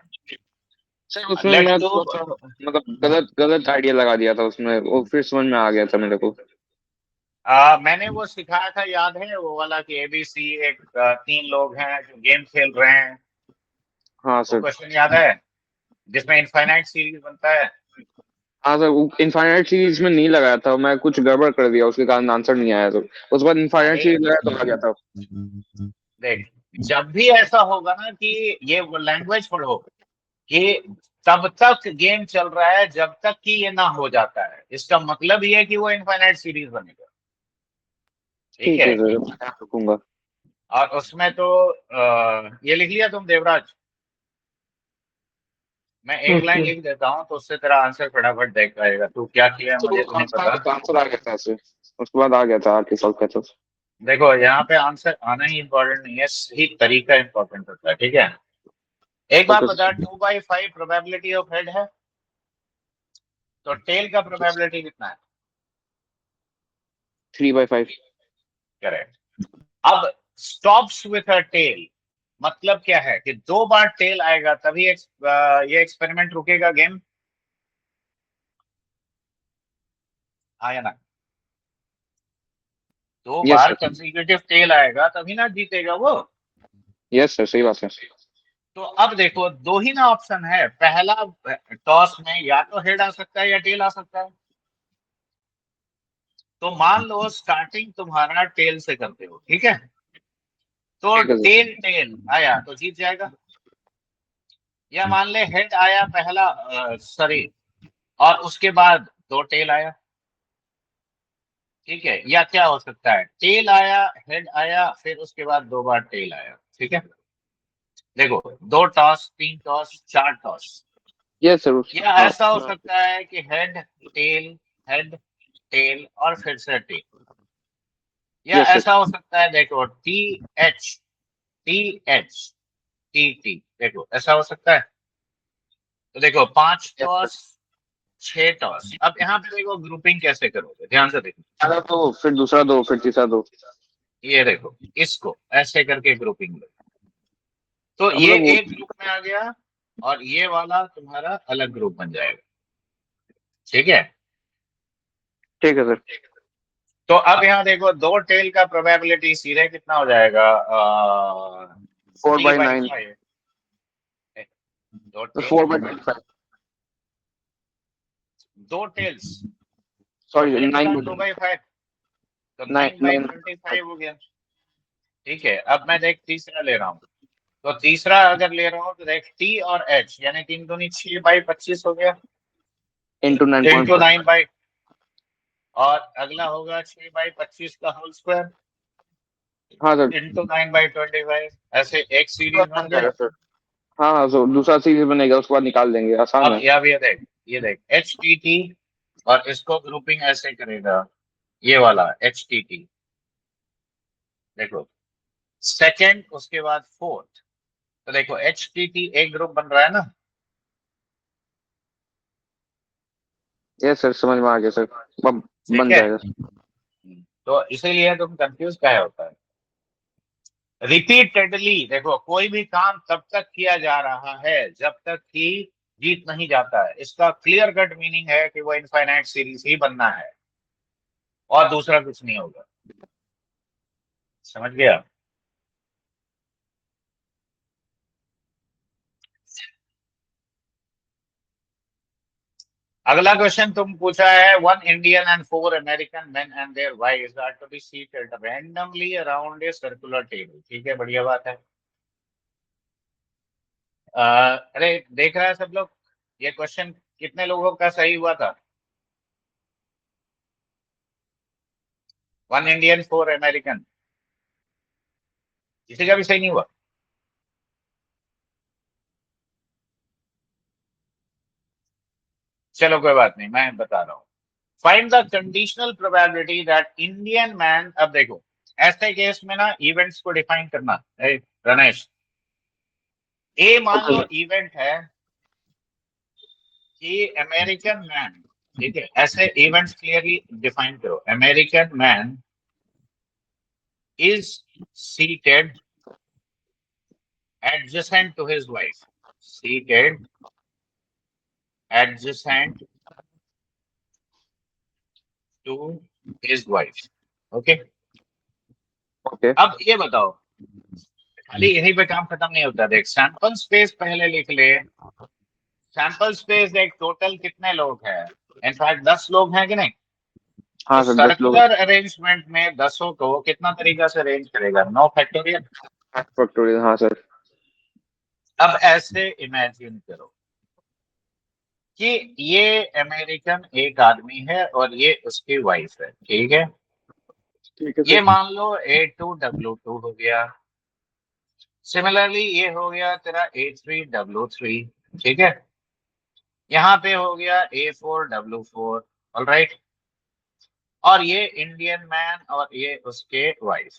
सर उसमें लेट मैं टू, थोड़ा सा मतलब गलत गलत आइडिया लगा दिया था उसमें, वो फिर समझ में आ गया था मेरे को। मैंने वो सिखाया था, याद है वो वाला कि एबीसी एक 3 लोग हैं जो गेम खेल रहे हैं, हाँ वो सर। क्वेश्चन याद है जिसमें इनफाइनाइट सीरीज बनता है? हाँ सर, इनफाइनाइट सीरीज में नहीं लगाया था मैं, कुछ गड़बड़ कर दिया उसके कारण आंसर नहीं आया। तो उसके बाद इनफाइनाइट अरे सीरीज लगाया तो आ गया था। देख, जब भी ऐसा होगा ना कि ये लैंग्वेज पढ़ो कि तब तक गेम चल रहा है जब तक कि ये ना हो जाता है, इसका मतलब ये है कि वो इनफाइनाइट सीरीज बनेगा, ठीक ठीक है। है सर, मैं ध्यान रखूंगा। और उसमें तो ये लिख लिया तुम देवराज? मैं एक यस लाइन यस। लिख देता हूँ तो उससे तेरा आंसर फटाफट देख पाएगा, तू क्या किया है तो मुझे तो नहीं पता। आंसर आ गया था सर, उसके बाद आ गया था आके सॉल्व किया था। देखो यहाँ पे आंसर आना ही इम्पोर्टेंट नहीं है, सही तरीका इम्पोर्टेंट होता है, ठीक है। एक बात ओके बता, सर। 2/5 प्रोबेबिलिटी ऑफ हेड है, तो टेल का प्रोबेबिलिटी कितना है? 3/5। करेक्ट। अब स्टॉप्स विथ अ टेल मतलब क्या है कि 2 बार टेल आएगा तभी ये एक्सपेरिमेंट रुकेगा, गेम आया ना। दो यस बार सर। कंसेक्यूटिव टेल आएगा तभी ना जीतेगा वो। यस सर, सही बात है। तो अब देखो, दो ही ना ऑप्शन है, पहला टॉस में या तो हेड आ सकता है या टेल आ सकता है। तो मान लो स्टार्टिंग तुम्हारा टेल से करते हो, ठीक है, तो ठीक है सर। टेल टेल आया तो जीत जाएगा। या मान ले हेड आया पहला, सॉरी, और उसके बाद 2 टेल आया, ठीक है। या क्या हो सकता है, टेल आया, हेड आया, फिर उसके बाद 2 बार टेल आया, ठीक है। देखो, 2 toss, 3 toss, 4 toss, yes sir. या हाँ ऐसा हो सकता है कि हेड टेल और फिर से टेल, या यस सर। ऐसा हो सकता है देखो टी एच टी, देखो ऐसा हो सकता है। तो देखो 5 यस सर। Toss 6 toss. अब यहाँ पे देखो ग्रुपिंग कैसे करोगे, ध्यान से देखो। पहला दो, फिर दूसरा दो, फिर तीसरा दो। ये देखो इसको ऐसे करके ग्रुपिंग लो, तो अब ये मतलब वो एक ग्रुप में आ गया और ये वाला तुम्हारा अलग ग्रुप बन जाएगा। ठीक है, ठीक है सर। तो अब यहाँ देखो 2 टेल का प्रोबेबिलिटी सीधे कितना हो जाएगा, 4/9। 3/5। 2 टेल, 4/25। 2 टेल्स, तो सॉरी, टेल का 9। 2/5, तो 9 9। 9/25 हो गया। ठीक है, अब मैं देख तीसरा ले रहा हूँ, तो तीसरा अगर ले रहा हूँ तो देख टी और एच, यानी 3 दूनी 6/25 हो गया, इंटू इंटू 9.5। 9 और अगला होगा 6/25 का होल स्क्वायर हाँ सर। इंटू 9/25, ऐसे एक सीरीज बन बन गया। जाएगा सर। हाँ हाँ सर, दूसरा सीरीज बनेगा, उसके बाद निकाल देंगे, आसान अब है। ये देख एच टी टी, और इसको ग्रुपिंग ऐसे करेगा, ये वाला एच टी टी, देखो सेकंड उसके बाद फोर्थ, तो देखो एच टी टी एक ग्रुप बन रहा है ना। यस सर, समझ में आ गया सर। अब ठीक बन है, जाएगा। तो इसीलिए तुम कंफ्यूज क्या होता है। रिपीटेडली देखो, कोई भी काम तब तक किया जा रहा है जब तक कि जीत नहीं जाता है। इसका क्लियर कट मीनिंग है कि वो इनफाइनाइट सीरीज ही बनना है और दूसरा कुछ नहीं होगा। समझ गया। अगला क्वेश्चन तुम पूछा है, 1 Indian and 4 American men and their wives are to be seated randomly around a circular table. ठीक है, बढ़िया बात है। अरे देख रहा है सब लोग, ये क्वेश्चन कितने लोगों का सही हुआ था? 1 इंडियन 4 अमेरिकन, किसी का भी सही नहीं हुआ? चलो कोई बात नहीं, मैं बता रहा हूँ। Find the conditional probability that Indian man. अब देखो ऐसे केस में ना इवेंट्स को डिफाइन करना है। रमेश, ए मान ओके लो सर। इवेंट है कि अमेरिकन मैन, ठीक है, ऐसे इवेंट्स क्लियरली डिफाइन करो। American man is seated adjacent to his wife, seated adjacent to his wife. Okay, okay. अब ये बताओ, खाली यहीं पे काम खत्म नहीं होता। देख सैंपल स्पेस पहले लिख ले। सैंपल स्पेस देख टोटल कितने लोग हैं, इनफैक्ट 10 लोग हैं कि नहीं। तो हाँ सर, 10 लोग। सर्कुलर अरेंजमेंट में 10 को कितना तरीका से अरेंज करेगा, 9 फैक्टोरियल। फैक्टोरियल, हाँ सर। अब ऐसे इमेजिन करो कि ये अमेरिकन एक आदमी है और ये उसकी वाइफ है। ठीक है, ठीक है ये सर। मान लो A2W2 हो गया। सिमिलरली ये हो गया तेरा A3W3। ठीक है, यहाँ पे हो गया A4W4। ऑलराइट, और ये इंडियन मैन और ये उसके वाइफ।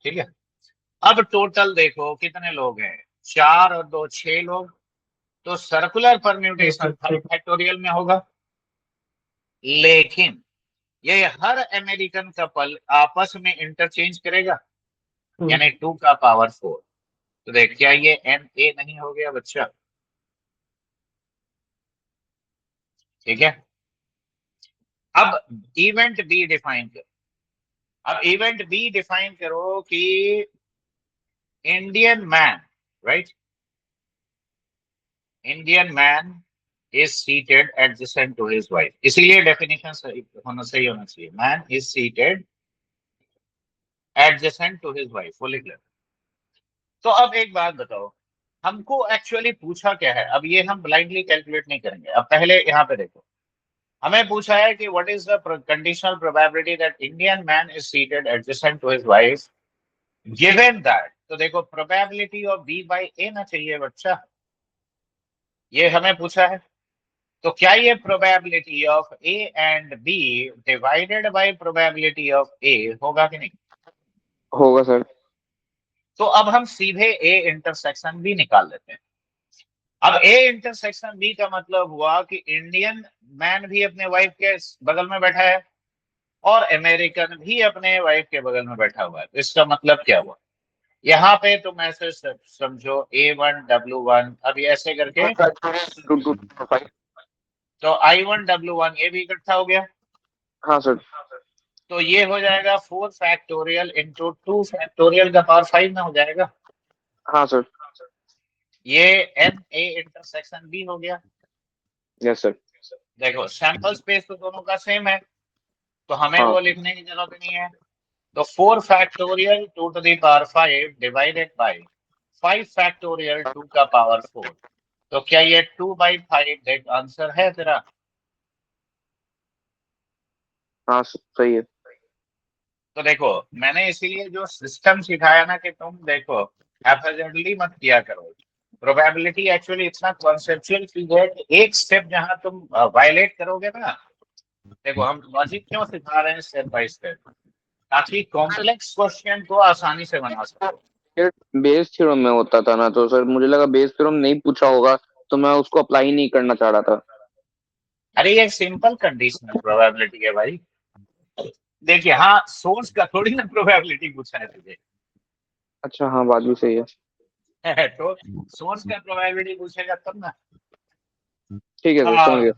ठीक है, अब टोटल देखो कितने लोग हैं, 4 और 2 6 लोग। तो सर्कुलर परम्यूटेशन 5 फैक्टोरियल में होगा, लेकिन ये हर अमेरिकन कपल आपस में इंटरचेंज करेगा, यानी 2 का पावर 4। तो देख क्या ये एन ए नहीं हो गया बच्चा? ठीक है, अब इवेंट बी डिफाइन करो। अब इवेंट बी डिफाइन करो कि Indian man, right, Indian man is seated adjacent to his wife. इसीलिए डेफिनेशन सही होना चाहिए, man is seated adjacent to his wife, वो लिख लेना। तो अब एक बात बताओ, हमको एक्चुअली पूछा क्या है? अब ये हम ब्लाइंडली कैलकुलेट नहीं करेंगे। अब पहले यहाँ पे देखो, हमें पूछा है कि what is the conditional probability that Indian man is seated adjacent to his wife given that. तो देखो probability of B by A ना चाहिए बच्चा, ये हमें पूछा है। तो क्या ये probability of A and B divided by probability of A होगा कि नहीं? होगा सर। तो अब हम सीधे ए इंटरसेक्शन बी निकाल लेते हैं। अब ए इंटरसेक्शन बी का मतलब हुआ कि इंडियन मैन भी अपने वाइफ के बगल में बैठा है और अमेरिकन भी अपने वाइफ के बगल में बैठा हुआ है। तो इसका मतलब क्या हुआ, यहाँ पे तुम ऐसे समझो A1W1, अब ये ऐसे करके तो I1W1 ये भी इकट्ठा हो गया। हाँ सर। तो ये हो जाएगा 4 फैक्टोरियल इंटू 2 फैक्टोरियल का पावर 5 में हो जाएगा। हाँ सर। ये एन ए इंटरसेक्शन बी हो गया। Yes sir. देखो सैंपल स्पेस तो दोनों का सेम है, तो हमें हाँ। वो लिखने की जरूरत नहीं है। तो 4 factorial 2 to the power 5 divided by 5 factorial 2 का पावर 4। तो क्या ये 2/5 देख आंसर है तेरा? हाँ सही है। तो देखो मैंने इसीलिए जो सिस्टम सिखाया ना कि तुम देखो हैफेजर्डली मत किया करो। प्रोबेबिलिटी एक्चुअली इतना कॉन्सेप्चुअल चीज है कि एक स्टेप जहां तुम वायलेट करोगे ना, देखो हम लॉजिक क्यों सिखा रहे हैं स्टेप बाय स्टेप, ताकि कॉम्प्लेक्स क्वेश्चन को आसानी से बना सको। बेस थ्योरम में होता था ना, तो सर मुझे लगा बेस थ्योरम नहीं पूछा होगा, तो मैं उसको अप्लाई नहीं करना चाह रहा था। अरे ये सिंपल कंडीशनल प्रोबेबिलिटी है भाई। देखिए हाँ, सोर्स का थोड़ी ना प्रोबेबिलिटी पूछा है तुझे। अच्छा हाँ, बात भी सही है। तो सोर्स का प्रोबेबिलिटी पूछेगा तब ना। ठीक है सर, समझ हाँ गया।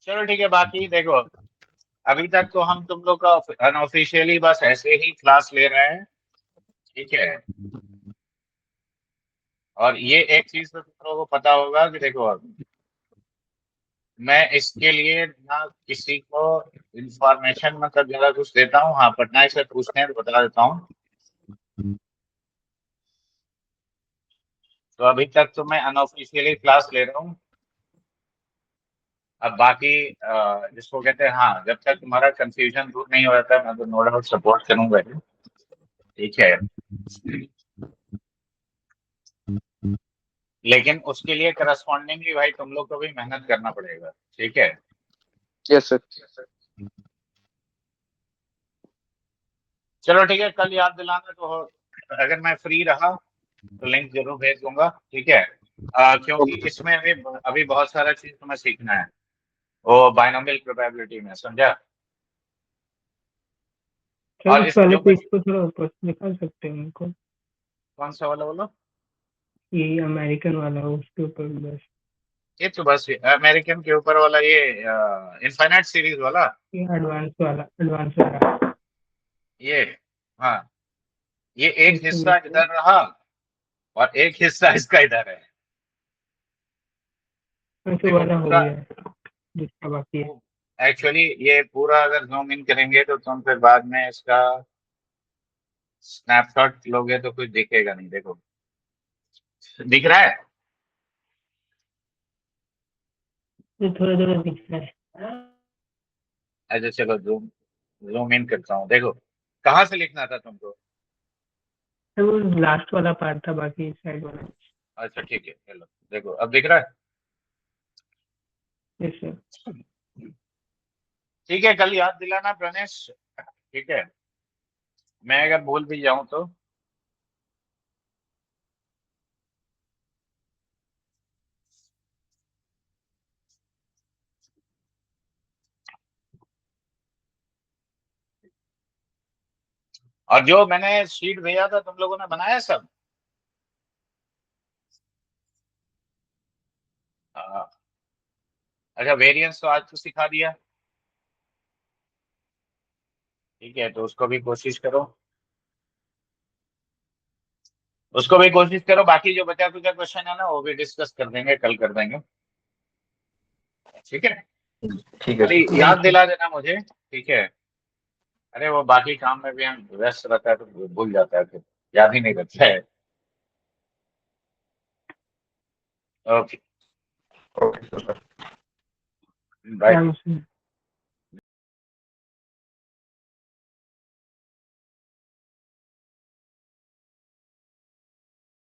चलो ठीक है। बाकी देखो अभी तक तो हम तुम लोग का अनऑफिशियली बस ऐसे ही क्लास ले रहे हैं, ठीक है। और ये एक चीज तो तुम लोगों को पता होगा कि देखो मैं इसके लिए ना किसी को इंफॉर्मेशन मतलब ज्यादा कुछ देता हूँ। हाँ पटनायक से पूछते हैं तो बता देता हूँ। तो अभी तक तो मैं अनऑफिशियली क्लास ले रहा हूँ। अब बाकी जिसको कहते हैं, हाँ जब तक तुम्हारा कंफ्यूजन दूर नहीं हो जाता मैं तो नो डाउट सपोर्ट करूंगा ही, ठीक है। लेकिन उसके लिए करस्पॉन्डिंगली भाई तुम लोग को भी मेहनत करना पड़ेगा, ठीक है। Yes sir. चलो ठीक है, कल याद दिलाना तो अगर मैं फ्री रहा तो लिंक जरूर भेज दूंगा, ठीक है। क्योंकि इसमें अभी बहुत सारा चीज तुम्हें सीखना है वो बाइनोमियल प्रोबेबिलिटी में, समझा। सर और उस इस वाले जो पेज को थोड़ा ऊपर से निकाल सकते हैं उनको, कौन सा वाला बोलो? ये अमेरिकन वाला उसके ऊपर बस, ये तो बस अमेरिकन के ऊपर वाला, ये इनफाइनाइट सीरीज वाला, ये एडवांस वाला ये हाँ, ये एक इसको हिस्सा देखिए। इधर रहा और एक हिस्सा इसका इधर है। ऐसे देखो वाला हो पूरा गया है जिसका बाकी है। एक्चुअली ये पूरा अगर जूम इन करेंगे तो तुम फिर बाद में इसका स्नैपशॉट लोगे तो कुछ दिखेगा नहीं। देखो दिख रहा है? ये थोड़ा थोड़ा दिख रहा है। अच्छा चलो जूम जूम इन करता हूँ। देखो कहाँ से लिखना था तुमको? सर वो लास्ट वाला पार्ट था, बाकी साइड वाला। अच्छा ठीक है, चलो देखो अब दिख रहा है। Yes sir. ठीक है, कल याद दिलाना प्रणेश, ठीक है। मैं अगर भूल भी जाऊं तो। और जो मैंने शीट भेजा था तुम लोगों ने बनाया सब? हाँ। अच्छा वेरिएंस तो आज तो सिखा दिया, ठीक है। तो उसको भी कोशिश करो, उसको भी कोशिश करो। बाकी जो बचा कुचा क्वेश्चन है ना वो भी डिस्कस कर देंगे, कल कर देंगे, ठीक है। ठीक है अरे याद दिला देना मुझे, ठीक है। अरे वो बाकी काम में भी हम व्यस्त रहता है तो भूल जाता है, फिर याद ही नहीं रहता है। Okay okay sir. Bye. Ram से